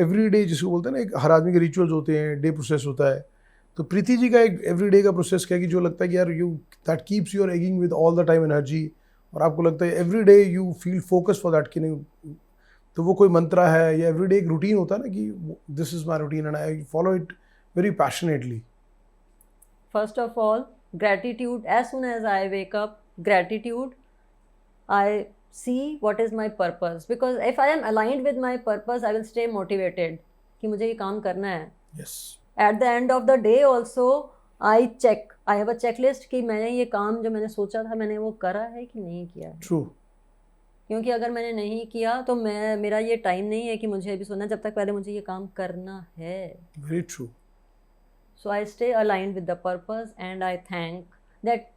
एवरी डे जिसको बोलते हैं ना, एक हर आदमी के रिचुअल्स होते हैं, डे प्रोसेस होता है, तो प्रीति जी का एक एवरी डे का प्रोसेस क्या है कि जो लगता है कि यार that keeps you are aging with all the time energy, और आपको लगता है every day you feel focus for that कि नहीं, तो वो कोई मंत्रा है या एवरी डे एक रूटीन होता है ना कि this is my routine and I follow it very passionately? First of all gratitude. As soon as I wake up, gratitude. I see what is my purpose, because if I am aligned with my purpose I will stay motivated कि मुझे ये काम करना है. Yes. At the end of the day also I check, I have a checklist कि मैंने ये काम जो मैंने सोचा था मैंने वो करा है कि नहीं किया है. True. क्योंकि अगर मैंने नहीं किया तो मेरा ये टाइम नहीं है कि मुझे अभी सोना, जब तक पहले मुझे ये काम करना है. Very true. So I stay aligned with the purpose and I thank that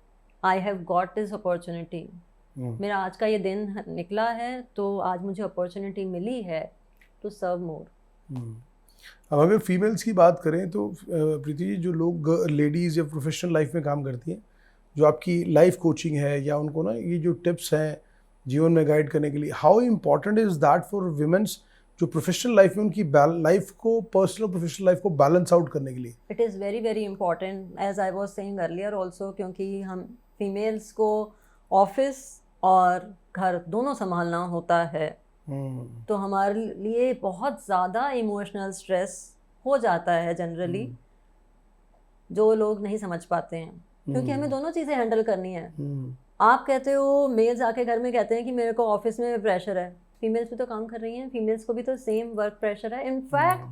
I have got this opportunity. मेरा आज का ये दिन निकला है तो आज मुझे अपॉर्चुनिटी मिली है to serve more. अब अगर फीमेल्स की बात करें तो प्रीति जी, जो लोग लेडीज़ या प्रोफेशनल लाइफ में काम करती हैं, जो आपकी लाइफ कोचिंग है या उनको ना ये जो टिप्स हैं जीवन में गाइड करने के लिए, how important is that for womens जो प्रोफेशनल लाइफ में उनकी लाइफ को, पर्सनल प्रोफेशनल लाइफ को बैलेंस आउट करने के लिए? It is very very important, as I was saying earlier also, क्योंकि हम फीमेल्स को ऑफिस और घर दोनों संभालना होता है. तो हमारे लिए बहुत ज़्यादा इमोशनल स्ट्रेस हो जाता है जनरली, जो लोग नहीं समझ पाते हैं, क्योंकि हमें दोनों चीज़ें हैंडल करनी है. आप कहते हो, मेल्स आके घर में कहते हैं कि मेरे को ऑफिस में प्रेशर है, फीमेल्स भी तो काम कर रही हैं, फीमेल्स को भी तो सेम वर्क प्रेशर है। इनफैक्ट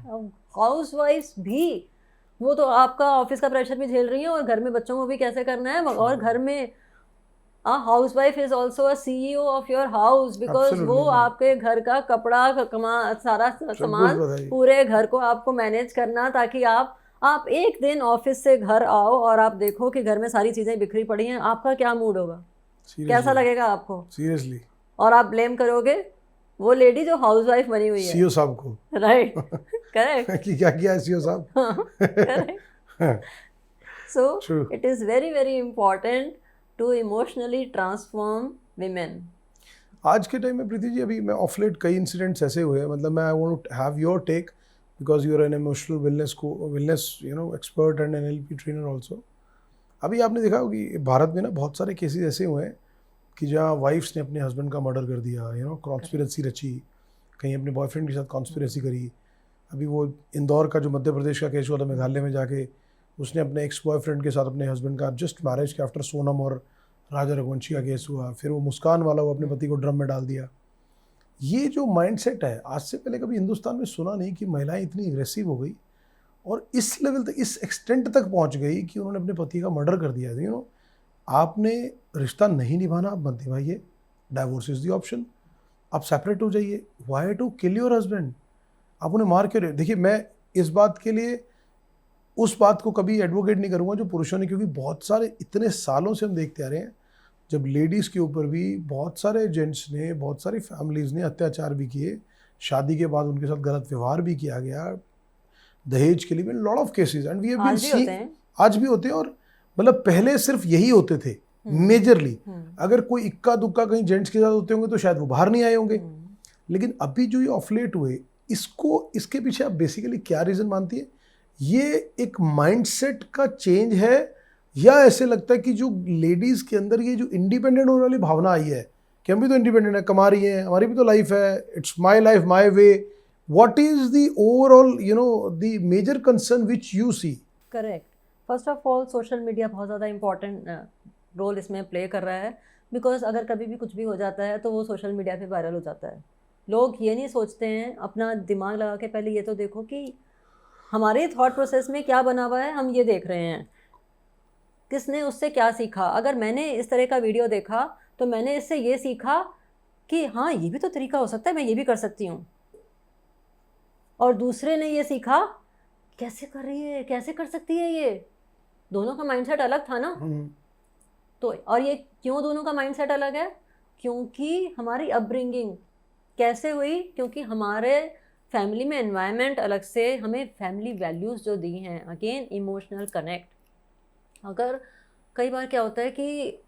हाउस वाइफ्स भी, वो तो आपका ऑफिस का प्रेशर भी झेल रही है और घर में बच्चों को भी कैसे करना है, और घर में house wife is also a CEO of your house, because वो Absolutely. आपके घर का कपड़ा सारा सामान बताइए। पूरे घर को आपको मैनेज करना, ताकि आप एक दिन ऑफिस से घर आओ और आप देखो कि घर में सारी चीजें बिखरी पड़ी हैं, आपका क्या मूड होगा, कैसा लगेगा आपको? सीरियसली और आप ब्लेम करोगे वो लेडी जो हाउस वाइफ बनी हुई है, सीईओ साहब को, राइट? करेक्ट। कि क्या किया है सीईओ साहब। Correct. So True. it is very very important to emotionally transform women. आज के टाइम में प्रीति जी, अभी मैं ऑफ लेट कई इंसिडेंट्स ऐसे हुए हैं, मतलब मैं I want to have your take because you are an emotional wellness expert and NLP trainer also. अभी आपने देखा होगा कि भारत में ना बहुत सारे केसेस ऐसे हुए हैं कि जहाँ वाइफ्स ने अपने हस्बैंड का मर्डर कर दिया, कॉन्स्पिरेसी रची, कहीं अपने बॉयफ्रेंड के साथ कॉन्स्पिरेसी करी। अभी वो इंदौर का जो मध्य प्रदेश का केस हुआ था, मेघालय में जाके उसने अपने एक्स बॉयफ्रेंड के साथ अपने हस्बैंड का जस्ट मैरिज के आफ्टर सोनम और राजा रघुवंशी का केस हुआ। फिर वो मुस्कान वाला, वो अपने पति को ड्रम में डाल दिया। ये जो माइंडसेट है, आज से पहले कभी हिंदुस्तान में सुना नहीं कि महिलाएं इतनी एग्रेसिव हो गई और इस लेवल तक, इस एक्सटेंट तक पहुंच गई कि उन्होंने अपने पति का मर्डर कर दिया। आपने रिश्ता नहीं निभाना, आप मत निभाइए, डाइवोर्स इज द ऑप्शन, आप सेपरेट हो जाइए। Why to kill your husband? आप उन्हें मार क्यों रहे? देखिए, मैं इस बात के लिए उस बात को कभी एडवोकेट नहीं करूँगा जो पुरुषों ने, क्योंकि बहुत सारे इतने सालों से हम देखते आ रहे हैं जब लेडीज़ के ऊपर भी बहुत सारे जेंट्स ने, बहुत सारी फैमिलीज़ ने अत्याचार भी किए, शादी के बाद उनके साथ गलत व्यवहार भी किया गया, दहेज के लिए lot of cases, and we have been seeing, आज भी होते हैं। और मतलब पहले सिर्फ यही होते थे मेजरली, अगर कोई इक्का दुक्का कहीं जेंट्स के साथ होते होंगे तो शायद वो बाहर नहीं आए होंगे। लेकिन अभी जो ये ऑफलेट हुए, इसके पीछे आप बेसिकली क्या रीज़न मानती है? ये एक माइंडसेट का चेंज है, या ऐसे लगता है कि जो लेडीज़ के अंदर ये जो इंडिपेंडेंट होने वाली भावना आई है कि हम भी तो इंडिपेंडेंट है, कमा रही हैं, हमारी भी तो लाइफ है, it's my life my way, what is the overall the major concern which you see? Correct. First of all social media बहुत ज़्यादा इम्पॉर्टेंट रोल इसमें प्ले कर रहा है, बिकॉज अगर कभी भी कुछ भी हो जाता है तो वो सोशल मीडिया पे वायरल हो जाता है। लोग ये नहीं सोचते हैं, अपना दिमाग लगा के पहले ये तो देखो कि हमारे थॉट प्रोसेस में क्या बना हुआ है, हम ये देख रहे हैं, किसने उससे क्या सीखा। अगर मैंने इस तरह का वीडियो देखा तो मैंने इससे ये सीखा कि हाँ, ये भी तो तरीका हो सकता है, मैं ये भी कर सकती हूँ। और दूसरे ने ये सीखा, कैसे कर रही है, कैसे कर सकती है ये। दोनों का माइंडसेट अलग था ना। तो और ये क्यों दोनों का माइंडसेट अलग है? क्योंकि हमारी अपब्रिंगिंग कैसे हुई, क्योंकि हमारे फैमिली में एनवायरनमेंट अलग से, हमें फैमिली वैल्यूज़ जो दी हैं, अगेन इमोशनल कनेक्ट। अगर कई बार क्या होता है कि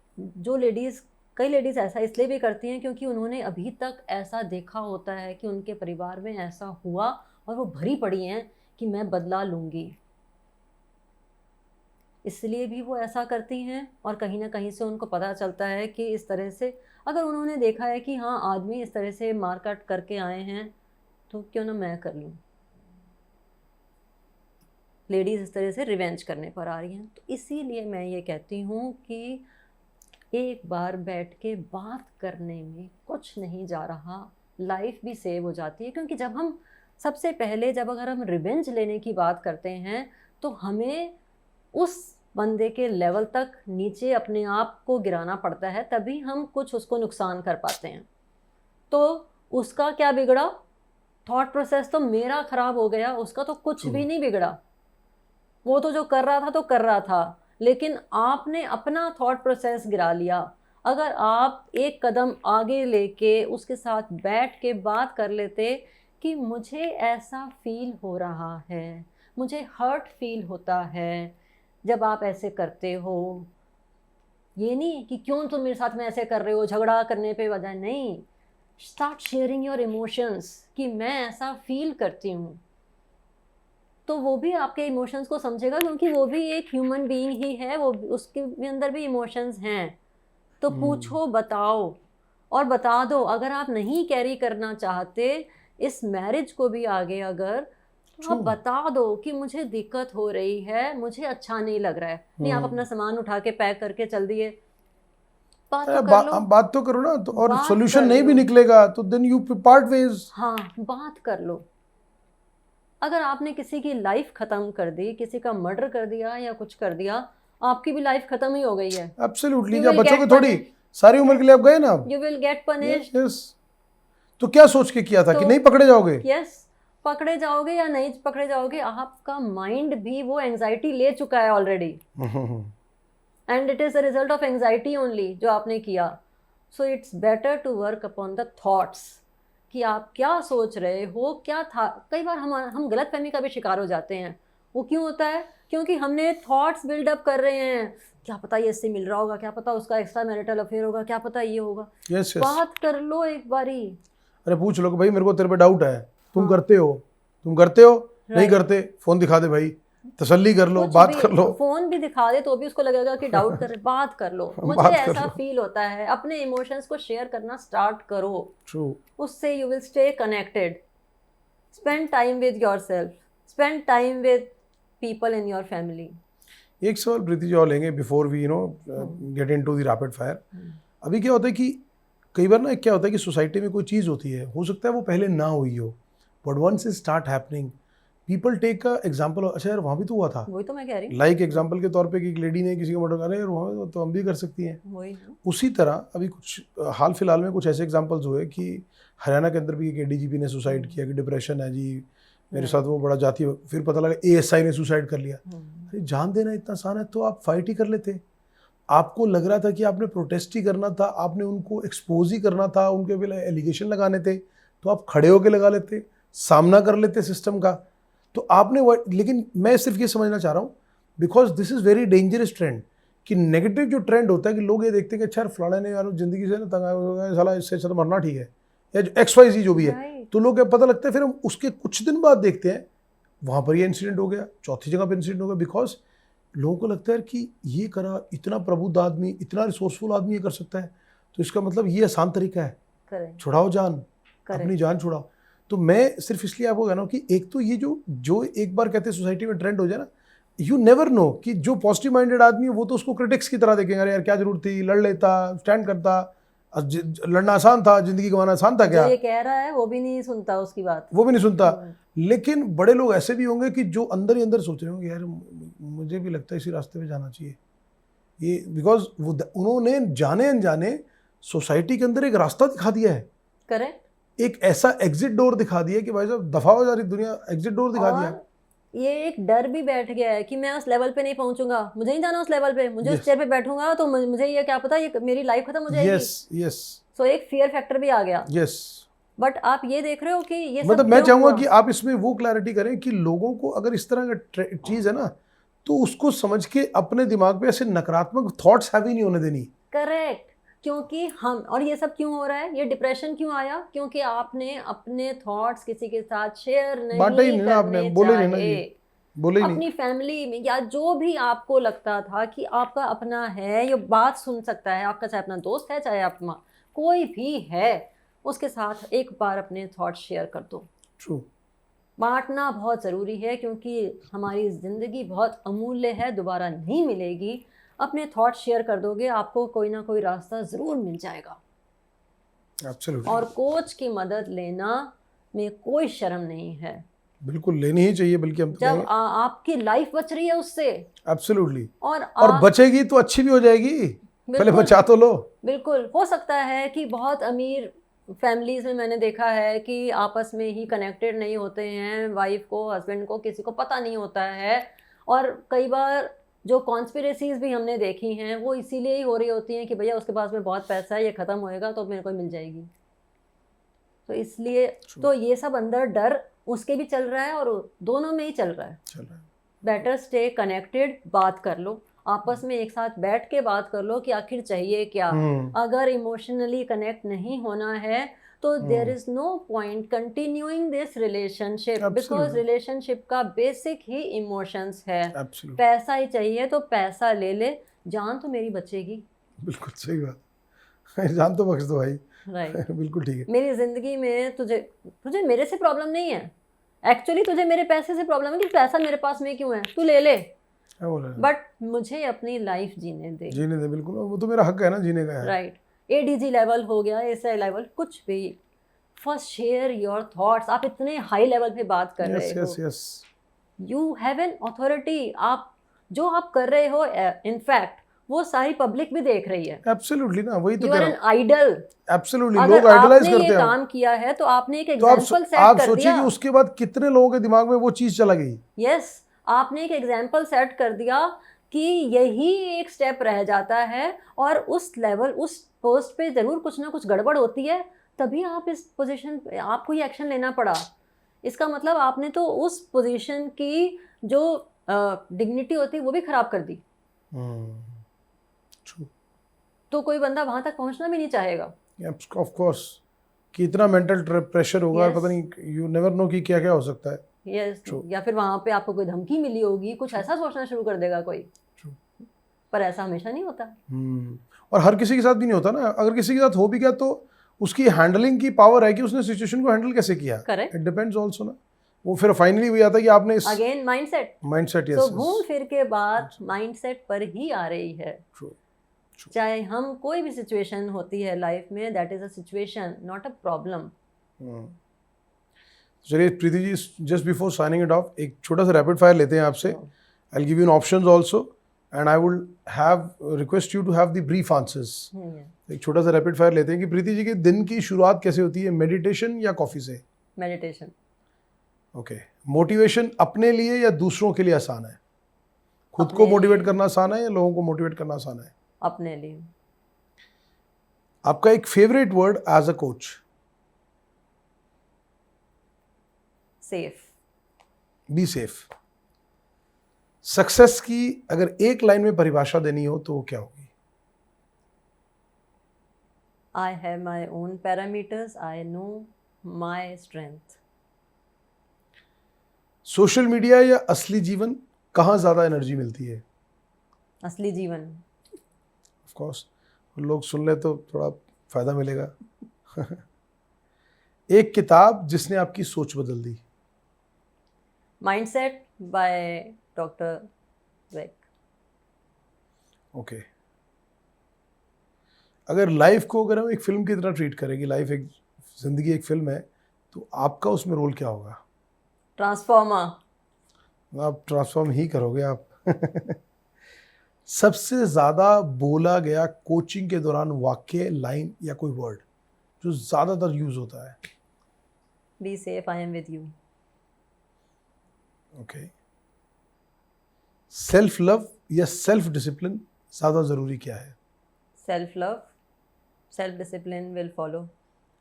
कई लेडीज़ ऐसा इसलिए भी करती हैं क्योंकि उन्होंने अभी तक ऐसा देखा होता है कि उनके परिवार में ऐसा हुआ और वो भरी पड़ी हैं कि मैं बदला लूँगी, इसलिए भी वो ऐसा करती हैं। और कहीं ना कहीं से उनको पता चलता है कि इस तरह से अगर उन्होंने देखा है कि हाँ, आदमी इस तरह से मार काट करके आए हैं तो क्यों ना मैं कर लूँ। लेडीज़ इस तरह से रिवेंज करने पर आ रही हैं। तो इसीलिए मैं ये कहती हूँ कि एक बार बैठ के बात करने में कुछ नहीं जा रहा, लाइफ भी सेव हो जाती है। क्योंकि जब हम सबसे पहले अगर हम रिवेंज लेने की बात करते हैं तो हमें उस बंदे के लेवल तक नीचे अपने आप को गिराना पड़ता है, तभी हम कुछ उसको नुकसान कर पाते हैं। तो उसका क्या बिगड़ा? थॉट प्रोसेस तो मेरा ख़राब हो गया, उसका तो कुछ भी नहीं बिगड़ा। वो तो जो कर रहा था तो कर रहा था, लेकिन आपने अपना थॉट प्रोसेस गिरा लिया। अगर आप एक कदम आगे लेके उसके साथ बैठ के बात कर लेते कि मुझे ऐसा फील हो रहा है, मुझे हर्ट फील होता है जब आप ऐसे करते हो, ये नहीं कि क्यों तुम मेरे साथ में ऐसे कर रहे हो, झगड़ा करने पे वजह नहीं। स्टार्ट शेयरिंग योर इमोशंस कि मैं ऐसा फील करती हूँ, तो वो भी आपके इमोशंस को समझेगा, क्योंकि वो भी एक ह्यूमन बीइंग ही है, वो उसके अंदर भी इमोशंस हैं। तो पूछो, बताओ और बता दो। अगर आप नहीं कैरी करना चाहते इस मैरिज को भी आगे, अगर तो आप बता दो कि मुझे दिक्कत हो रही है, मुझे अच्छा नहीं लग रहा है। नहीं, आप अपना सामान उठा के पैक करके चल दिए, बात तो कर लो। बात तो करो ना, तो और बात सॉल्यूशन कर नहीं भी लो। निकलेगा तो देन यू पार्ट वेज। हाँ, बात कर लो। अगर आपने किसी की लाइफ खत्म कर दी, किसी का मर्डर कर दिया या कुछ कर दिया, आपकी भी लाइफ खत्म ही हो गई है। एब्सोल्युटली, You क्या will बचोगे get थोड़ी? सारी उम्र के लिए आप गए ना। You will get punished. Yes, तो क्या सोच के किया था कि तो- नहीं पकड़े जाओगे? यस, पकड़े जाओगे या नहीं पकड़े जाओगे, आपका माइंड भी वो एंजाइटी ले चुका है already, and it is the result of anxiety only जो आपने किया। So it's better to work upon the thoughts कि आप क्या सोच रहे हो, क्या था। कई बार हम गलतफहमी का भी शिकार हो जाते हैं। वो क्यों होता है? क्योंकि हमने थॉट्स बिल्डअप कर रहे हैं, क्या पता ये इससे मिल रहा होगा, क्या पता उसका एक्स्ट्रा मैरिटल अफेयर होगा, क्या पता ये होगा। यस, बात कर लो एक बारी। अरे पूछ लो कि भाई मेरे को तेरे पे डाउट है, तुम हाँ। करते हो, नहीं Right. करते, फोन दिखा दे भाई, तसल्ली कर लो, कुछ बात भी, कर लो। फोन भी दिखा दे तो भी उसको लगेगा कि डाउट कर रहे। बात कर लो। मुझे बात कर ऐसा लो। फील होता है। अपने इमोशंस को शेयर करना स्टार्ट करो, ट्रू। उससे you will stay connected. Spend time with yourself, spend time with people in your family. एक सवाल प्रीति जी और लेंगे before we get into the rapid fire. अभी क्या होता है कि कई बार ना क्या होता है कि सोसाइटी में कोई चीज़ होती है, हो सकता है वो पहले ना हुई हो, but once it start happening people take a example, अच्छा यार वहाँ भी तो हुआ था। वही तो मैं कह रही हूँ। लाइक एग्जांपल के तौर पे कि एक लेडी ने किसी को मर्डर करा, यार वहाँ तो हम भी कर सकती हैं। वही ना। उसी तरह अभी कुछ हाल फिलहाल में कुछ ऐसे एग्जांपल्स हुए कि हरियाणा के अंदर भी एक एडीजीपी ने सुसाइड किया कि डिप्रेशन है जी मेरे साथ, वो बड़ा जाती है। फिर पता लगा एएसआई ने सुसाइड कर लिया। अरे जान देना इतना आसान है तो आप फाइट ही कर लेते। आपको लग रहा था कि आपने प्रोटेस्ट ही करना था, आपने उनको एक्सपोज ही करना था, उनके पे एलिगेशन लगाने थे, तो आप खड़े होकर लगा लेते, सामना कर लेते सिस्टम का। तो आपने लेकिन मैं सिर्फ ये समझना चाह रहा हूँ, because this is very dangerous trend, कि नेगेटिव जो ट्रेंड होता है कि लोग ये देखते हैं कि अच्छा यार फलाने ने यार जिंदगी से ना तंग आया, साला इससे अच्छा तो मरना ठीक है, या XYZ जो भी है। Right. तो लोग पता लगता है, फिर हम उसके कुछ दिन बाद देखते हैं वहाँ पर ये इंसिडेंट हो गया, चौथी जगह पर इंसिडेंट हो गया, बिकॉज लोगों को लगता है कि ये करा, इतना प्रबुद्ध आदमी, इतना रिसोर्सफुल आदमी ये कर सकता है, तो इसका मतलब ये आसान तरीका है, करेक्ट, छुड़ाओ जान, करेक्ट। अपनी जान छुड़ाओ। तो मैं सिर्फ इसलिए आपको कह रहा हूँ कि एक तो ये जो एक बार कहते हैं सोसाइटी में ट्रेंड हो जाए ना, यू नेवर नो कि जो पॉजिटिव माइंडेड आदमी है वो तो उसको क्रिटिक्स की तरह देखेंगे, अरे यार क्या जरूरत थी, लड़ लेता, स्टैंड करता, लड़ना आसान था, जिंदगी गंवाना आसान था क्या, जो ये कह रहा है वो भी नहीं सुनता उसकी बात। वो भी नहीं सुनता। लेकिन बड़े लोग ऐसे भी होंगे कि जो अंदर ही अंदर सोच रहे होंगे यार मुझे भी लगता है इसी रास्ते पे जाना चाहिए, ये बिकॉज उन्होंने जाने अनजाने सोसाइटी के अंदर एक रास्ता दिखा दिया है, करेक्ट। एक ऐसा एग्जिट डोर दिखा दिया कि भाई साहब दफा हो जा रही दुनिया, एग्जिट डोर दिखा दिया। और ये एक डर भी बैठ गया है कि मैं उस लेवल पे नहीं पहुंचूंगा, मुझे नहीं जाना उस लेवल पे, मुझे उस चेयर पे बैठूंगा तो मुझे ये क्या पता, ये मेरी लाइफ खत्म हो जाएगी। यस यस सो एक फियर फैक्टर भी आ गया। यस। बट आप ये देख रहे हो कि ये सब मतलब मैं क्यों चाहूंगा हुआ? कि आप इसमें वो क्लैरिटी करें कि लोगों को अगर इस तरह का चीज है ना, तो उसको समझ के अपने दिमाग पे ऐसे नकारात्मक थॉट्स हैवी नहीं होने देनी। करेक्ट। क्योंकि हम, और ये सब क्यों हो रहा है, ये डिप्रेशन क्यों आया, क्योंकि आपने अपने थॉट्स किसी के साथ शेयर नहीं बांटा ही नहीं ना आपने, करने बोले नहीं ना चाहे। जी, बोले ही नहीं। अपनी फैमिली में या जो भी आपको लगता था कि आपका अपना है, ये बात सुन सकता है आपका, चाहे अपना दोस्त है चाहे अपना कोई भी है, उसके साथ एक बार अपने थॉट्स शेयर कर दो। ट्रू। बांटना बहुत ज़रूरी है क्योंकि हमारी ज़िंदगी बहुत अमूल्य है, दोबारा नहीं मिलेगी। अपने थॉट्स शेयर कर दोगे, आपको कोई ना कोई रास्ता ज़रूर मिल जाएगा। एब्सोल्युटली। और कोच की मदद लेना में कोई शर्म नहीं है, बिल्कुल लेनी ही चाहिए, बल्कि हम तो जब आपकी लाइफ बच रही है उससे। एब्सोल्युटली। और बचेगी तो अच्छी भी हो जाएगी, पहले बिल्कुल, बचा तो लो। बिल्कुल हो सकता है कि बहुत अमीर फैमिलीज में मैंने देखा है कि आपस में ही कनेक्टेड नहीं होते हैं, वाइफ को, हस्बैंड को, किसी को पता नहीं होता है। और कई बार जो कॉन्स्पिरेसीज भी हमने देखी हैं वो इसीलिए ही हो रही होती हैं कि भैया उसके पास में बहुत पैसा है, ये ख़त्म होएगा तो मेरे को मिल जाएगी। तो इसलिए तो ये सब अंदर डर उसके भी चल रहा है और दोनों में ही चल रहा है। बेटर स्टे कनेक्टेड, बात कर लो आपस में, एक साथ बैठ के बात कर लो कि आखिर चाहिए क्या। अगर इमोशनली कनेक्ट नहीं होना है तो there is no point continuing this relationship, because relationship का बेसिक ही इमोशंस है। Absolutely. पैसा ही चाहिए तो पैसा ले ले, जान तो मेरी बचेगी। बिल्कुल सही बात, जान तो बख्श दो भाई। राइट। बिल्कुल ठीक है। मेरी जिंदगी में तुझे मेरे से प्रॉब्लम नहीं है, एक्चुअली तुझे मेरे पैसे से प्रॉब्लम है कि पैसा मेरे पास में क्यों है, तू ले ले। क्या बोला है? बट मुझे अपनी लाइफ जीने दे। जीने दे, बिल्कुल, वो तो मेरा हक है ना जीने का है। राइट, एडीजी लेवल हो गया, एसआई लेवल, कुछ भी, फर्स्ट शेयर योर थॉट्स। आप इतने हाई लेवल पे बात कर रहे यस हो, yes yes, you have an authority. आप जो आप कर रहे हो, इनफैक्ट वो सारी पब्लिक भी देख रही है। एब्सोल्युटली ना, वही तो यू कह आर रहा एन हूँ। आइडल। एब्सोल्युटली, अगर लोग आइडलाइज आपने करते ये हैं। काम किया है तो आपने एक तो एग्जाम्पल सेट आप कर सोचिए दिया। कि उसके बाद कितने लोगों के दिमाग में वो चीज चला गई। यस, आपने एक एग्जाम्पल सेट कर दिया कि यही एक स्टेप रह जाता है और उस लेवल, उस पोस्ट पे जरूर कुछ ना कुछ गड़बड़ होती है, तभी आप इस पोजीशन पे, आपको ये एक्शन लेना पड़ा। इसका मतलब आपने तो उस पोजीशन की जो डिग्निटी होती है वो भी खराब कर दी। ट्रू, तो कोई बंदा वहां तक पहुंचना भी नहीं चाहेगा। ऑफ कोर्स, कि इतना मेंटल प्रेशर होगा और Yes. पता नहीं, यू नेवर नो कि क्या क्या हो सकता है। Yes, True. या फिर वहां पे आपको कोई धमकी मिली होगी, कुछ ऐसा सोचना शुरू कर देगा कोई। True. पर ऐसा हमेशा नहीं होता। और हर किसी के साथ भी नहीं होता ना। अगर किसी के साथ हो भी गया तो उसकी हैंडलिंग की पावर है कि उसने सिचुएशन को हैंडल कैसे किया। करेक्ट, इट डिपेंड्स आल्सो ना। वो फिर फाइनली वही आता है कि आपने इस अगेन माइंडसेट। माइंडसेट, तो यस, घूम फिर के बात माइंडसेट पर ही आ रही है। ट्रू। चाहे हम कोई भी सिचुएशन होती है लाइफ में, that is a situation, not a problem. चलिए Preeti ji, just before signing it off, एक छोटा सा रैपिड फायर लेते हैं आपसे। I will give you an options also and I will have request you to have the brief answers. एक छोटा सा रैपिड फायर लेते हैं कि प्रीति जी के दिन की शुरुआत कैसे होती है, मेडिटेशन या कॉफी से? मेडिटेशन। ओके, मोटिवेशन अपने लिए या दूसरों के लिए आसान है? खुद को अपने मोटिवेट लिए। करना आसान है या लोगों को मोटिवेट करना आसान है? अपने लिए। आपका एक favourite word as a coach? Safe. Be safe. Success की अगर एक लाइन में परिभाषा देनी हो तो वो क्या होगी? I have my own parameters, I know my strength. Social media या असली जीवन, कहाँ ज्यादा एनर्जी मिलती है? असली जीवन। ऑफ कोर्स, लोग सुन ले तो थोड़ा फायदा मिलेगा। एक किताब जिसने आपकी सोच बदल दी? Mindset by doctor Dweck. Okay, अगर लाइफ को अगर हम एक फिल्म की तरह ट्रीट करेंगे, लाइफ एक जिंदगी एक फिल्म है, तो आपका उसमें रोल क्या होगा? ट्रांसफॉर्मर। आप ट्रांसफॉर्म ही करोगे आप। सबसे ज्यादा बोला गया कोचिंग के दौरान वाक्य, लाइन या कोई वर्ड जो ज्यादातर यूज होता है? Be safe, I am with you. Okay, self love या सेल्फ डिसिप्लिन ज्यादा जरूरी क्या है? Self love, self discipline will follow.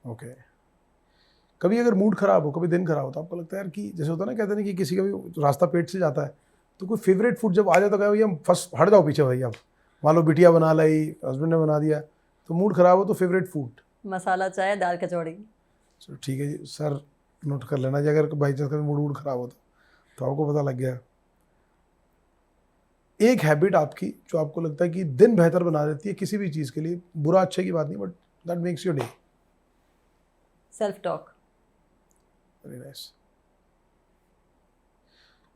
Okay, कभी अगर मूड खराब हो, कभी दिन खराब हो, तो आपको लगता है यार कि जैसे होता है ना, कहते हैं ना कि किसी का भी रास्ता पेट से जाता है, तो कोई फेवरेट फूड जब आ जाता है, भैया फर्स्ट हट जाओ पीछे भाई, आप मान लो बिटिया बना लाई, हस्बैंड ने बना दिया, तो मूड खराब हो तो फेवरेट फूड? मसाला चाय, दाल कचौड़ी। चलो ठीक है जी सर, नोट कर लेना जी, अगर बाई चांस कभी मूड खराब होता तो आपको पता लग गया। एक हैबिट आपकी जो आपको लगता है कि दिन बेहतर बना देती है किसी भी चीज़ के लिए, बुरा अच्छे की बात नहीं, but that makes your day? Self talk. Very nice.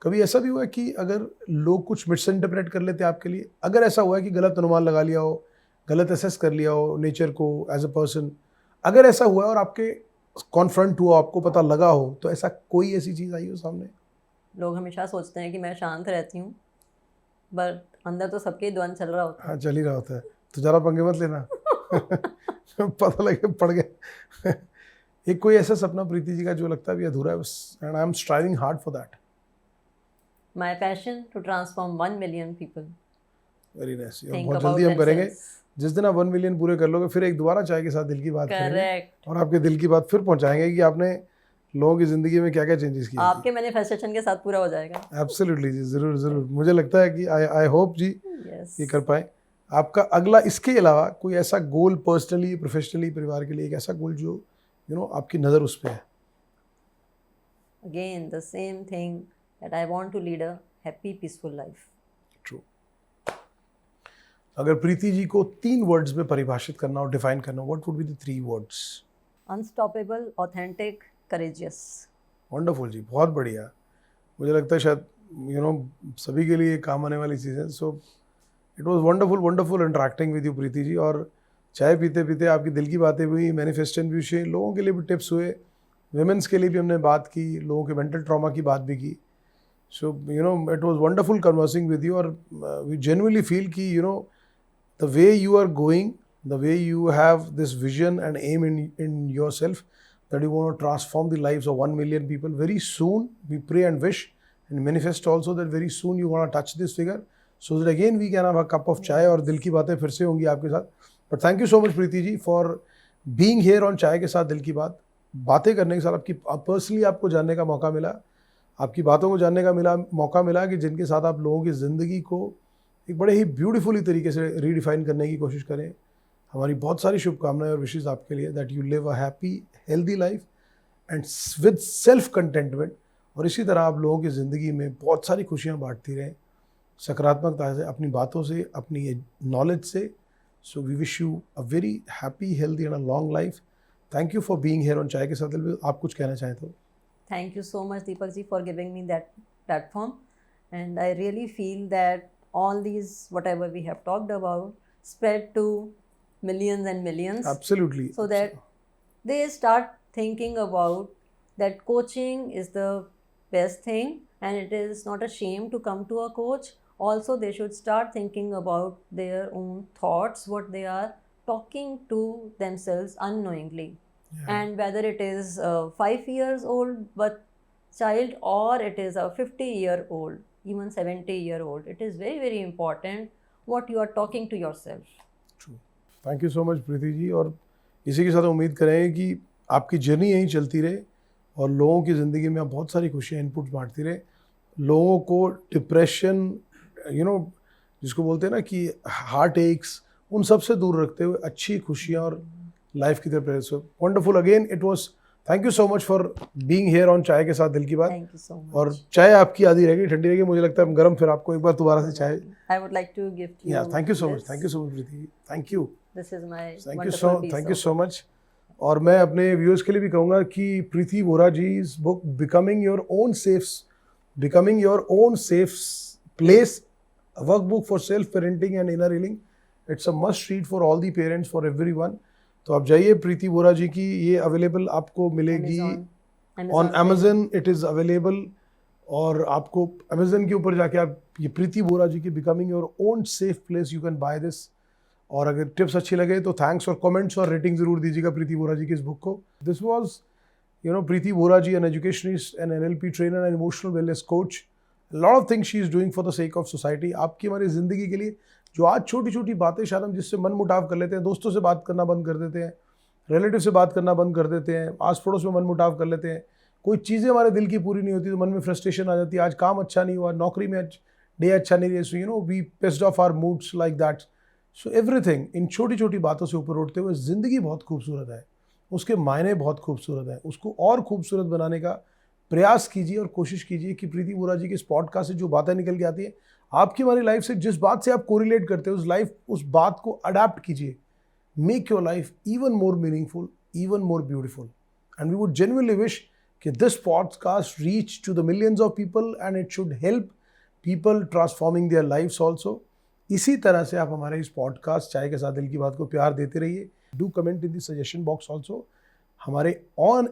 कभी ऐसा भी हुआ है कि अगर लोग कुछ मिस इंटरप्रेट कर लेते हैं आपके लिए? अगर ऐसा हुआ है कि गलत अनुमान लगा लिया हो, गलत असेस कर लिया हो नेचर को एज अ पर्सन, अगर ऐसा हुआ है और आपके कॉन्फ्रंट हुआ, आपको पता लगा हो, तो ऐसा कोई ऐसी चीज़ आई हो सामने? लोग हमेशा सोचते हैं कि मैं शांत रहती हूँ, बट अंदर तो सबके ही द्वंद चल रहा होता है। हाँ, चल ही रहा होता है, तो ज़रा पंगे मत लेना। पता लगे पड़ गया। एक कोई ऐसा सपना प्रीति जी का जो लगता है भी अधूरा है, and I am striving hard for that? My passion to transform 1 million people. Very nice. Think बहुत about जल्दी हम करेंगे। themselves. जिस दिन आप 1 मिलियन पूरे कर लोगे, फिर एक दोबारा चाय के साथ दिल की बात करेंगे करेक्ट। और आपके दिल की बात फिर पहुंचाएंगे कि आपने लोगों की जिंदगी में क्या क्या चेंजेस किए। आपके मैनिफेस्टेशन के साथ पूरा हो जाएगा। एब्सोल्युटली जी, जरूर जरूर। मुझे लगता है कि आई होप जी यस। ये कर पाए। आपका अगला इसके अलावा कोई ऐसा गोल, पर्सनली, प्रोफेशनली, परिवार के लिए एक ऐसा गोल जो आपकी नज़र उस पर है? Again the same thing, that I want to lead a happy peaceful life. True. अगर प्रीति जी को 3 वर्ड्स में परिभाषित करना और डिफाइन करना, what would be the 3 words? Unstoppable, authentic, courageous. Wonderful ji, बहुत बढ़िया। मुझे लगता है शायद सभी के लिए काम आने वाली चीज़ है. So it was wonderful interacting with you Preeti ji. और चाय पीते पीते आपकी दिल की बातें हुई, मैनिफेस्टेशन भी हुए, लोगों के लिए भी टिप्स हुए, विमेंस के लिए भी हमने बात की, लोगों के मेंटल ट्रॉमा की बात भी की. So it was wonderful conversing with you. और वी जेन्युइनली फील कि the way you are going, the way you have this vision and aim in your self that you want to transform the lives of 1 million people. Very soon, we pray and wish and manifest also that very soon you want to touch this figure so that again we can have a cup of chai और दिल की बातें फिर से होंगी आपके साथ. But thank you so much Preeti ji for being here on चाय के साथ दिल की बातें करने के साथ आपकी पर्सनली आपको जानने का मौका मिला, आपकी बातों को जानने का मौका मिला कि जिनके साथ आप लोगों की ज़िंदगी को एक बड़े ही ब्यूटीफुली तरीके से रीडिफाइन करने की कोशिश करें. हमारी बहुत सारी शुभकामनाएं और विशेष आपके लिए that you live a happy healthy life and with self contentment. और इसी तरह आप लोगों की ज़िंदगी में बहुत सारी खुशियां बांटती रहें सकारात्मकता से, अपनी बातों से, अपनी नॉलेज से. So we wish you a very happy healthy and a long life. Thank you for being here on चाय के साथ दिल. आप कुछ कहना चाहें तो? Thank you so much, Deepak ji, for giving me that platform. And I really feel that all these, whatever we have talked about, spread to millions and millions. Absolutely. So that they start thinking about that coaching is the best thing and it is not a shame to come to a coach. Also, they should start thinking about their own thoughts, what they are talking to themselves unknowingly. Yeah. And whether it is a 5 years old but child or it is a 50-year-old, even 70-year-old, it is very, very important what you are talking to yourself. True. Thank you so much Preeti ji. और इसी के साथ उम्मीद करें कि आपकी journey यहीं चलती रहे और लोगों की ज़िंदगी में आप बहुत सारी खुशियाँ इनपुट बांटती रहे. लोगों को डिप्रेशन जिसको बोलते हैं ना कि हार्ट एक्स, उन सब से दूर रखते हुए अच्छी खुशियाँ और लाइफ की तरफ. So wonderful again it was. Thank you so much for being here on चाय के साथ दिल की बात. Thank you so much. और चाय आपकी आधी रहेगी, ठंडी रहेगी, मुझे लगता है हम गर्म फिर आपको एक बार दोबारा से चाय. I would like to gift you. Thank you so much. this. Thank you so much Preeti ji. Thank you. This is my thank wonderful piece you of so much. और मैं अपने व्यूअर्स के लिए भी कहूँगा कि Preeti Vora ji is book becoming your own safe place, workbook for self parenting and inner healing. It's a must read for all the parents, for everyone. तो आप जाइए, प्रीति वोरा जी की ये अवेलेबल आपको मिलेगी on Amazon. It is available. और आपको Amazon के ऊपर जाके आप ये प्रीति वोरा जी की becoming your own safe place, you can by this. और अगर टिप्स अच्छी लगे तो थैंक्स और कमेंट्स और रेटिंग ज़रूर दीजिएगा प्रीति वोरा जी की इस बुक को. This was Preeti Vora ji, an educationist, an NLP trainer and emotional wellness coach. Lot of things she is doing for the sake of society. आपकी हमारी ज़िंदगी के लिए जो आज छोटी छोटी बातें शायद हम जिससे मन मुटाव कर लेते हैं, दोस्तों से बात करना बंद कर देते हैं, रिलेटिव से बात करना बंद कर देते हैं, आस पड़ोस में मन मुटाव कर लेते हैं, कोई चीज़ें हमारे दिल की पूरी नहीं होती तो मन में फ्रस्ट्रेशन आ जाती है, आज काम अच्छा नहीं हुआ, नौकरी में डे अच्छा नहीं रही, so we pissed off our moods like that. So everything, इन छोटी छोटी बातों से ऊपर उठते हुए ज़िंदगी बहुत खूबसूरत है, उसके मायने बहुत खूबसूरत हैं. उसको और खूबसूरत बनाने का प्रयास कीजिए और कोशिश कीजिए कि प्रीति वोरा जी के इस पॉडकास्ट से जो बातें निकल के आती हैं आपकी हमारी लाइफ से, जिस बात से आप कोरिलेट करते हो उस बात को अडैप्ट कीजिए. Make your life even more meaningful, even more beautiful. And we would genuinely wish that this podcast reach to the millions of people and it should help people transforming their lives also. इसी तरह से आप हमारे इस podcast चाय के साथ दिल की बात को प्यार देते रहिए. Do comment in the suggestion box also. हमारे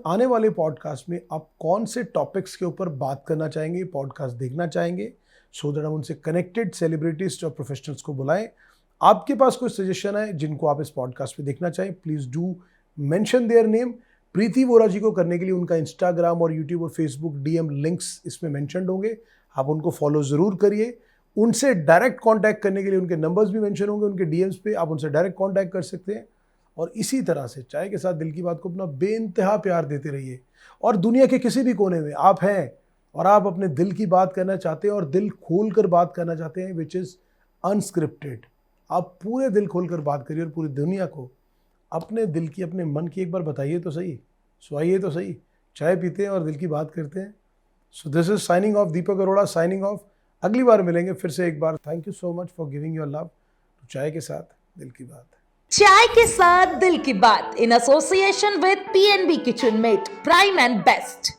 आने वाले पॉडकास्ट में आप कौन से टॉपिक्स के ऊपर बात करना चाहेंगे, पॉडकास्ट देखना चाहेंगे, सो दैट हम उनसे कनेक्टेड सेलिब्रिटीज और प्रोफेशनल्स को बुलाएं. आपके पास कोई सजेशन है जिनको आप इस पॉडकास्ट में देखना चाहें, please do mention their name. Preeti Vora ji को करने के लिए उनका इंस्टाग्राम और यूट्यूब और फेसबुक DM लिंक्स इसमें मेंशन्ड होंगे. आप उनको फॉलो ज़रूर करिए. उनसे डायरेक्ट कांटेक्ट करने के लिए उनके नंबर्स भी मेंशन होंगे उनके DMs पे, आप उनसे डायरेक्ट कांटेक्ट कर सकते हैं. और इसी तरह से चाय के साथ दिल की बात को अपना बेइंतहा प्यार देते रहिए. और दुनिया के किसी भी कोने में आप हैं और आप अपने दिल की बात करना चाहते हैं और दिल खोल कर बात करना चाहते हैं, विच इज़ अनस्क्रिप्टेड, आप पूरे दिल खोल कर बात करिए और पूरी दुनिया को अपने दिल की, अपने मन की एक बार बताइए तो सही, सुनाइए तो सही. चाय पीते हैं और दिल की बात करते हैं. So this is signing off, Deepak Arora signing off. अगली बार मिलेंगे फिर से एक बार. Thank you so much for giving your love to चाय के साथ दिल की बात. चाय के साथ दिल की बात in association with PNB kitchen met, prime and best.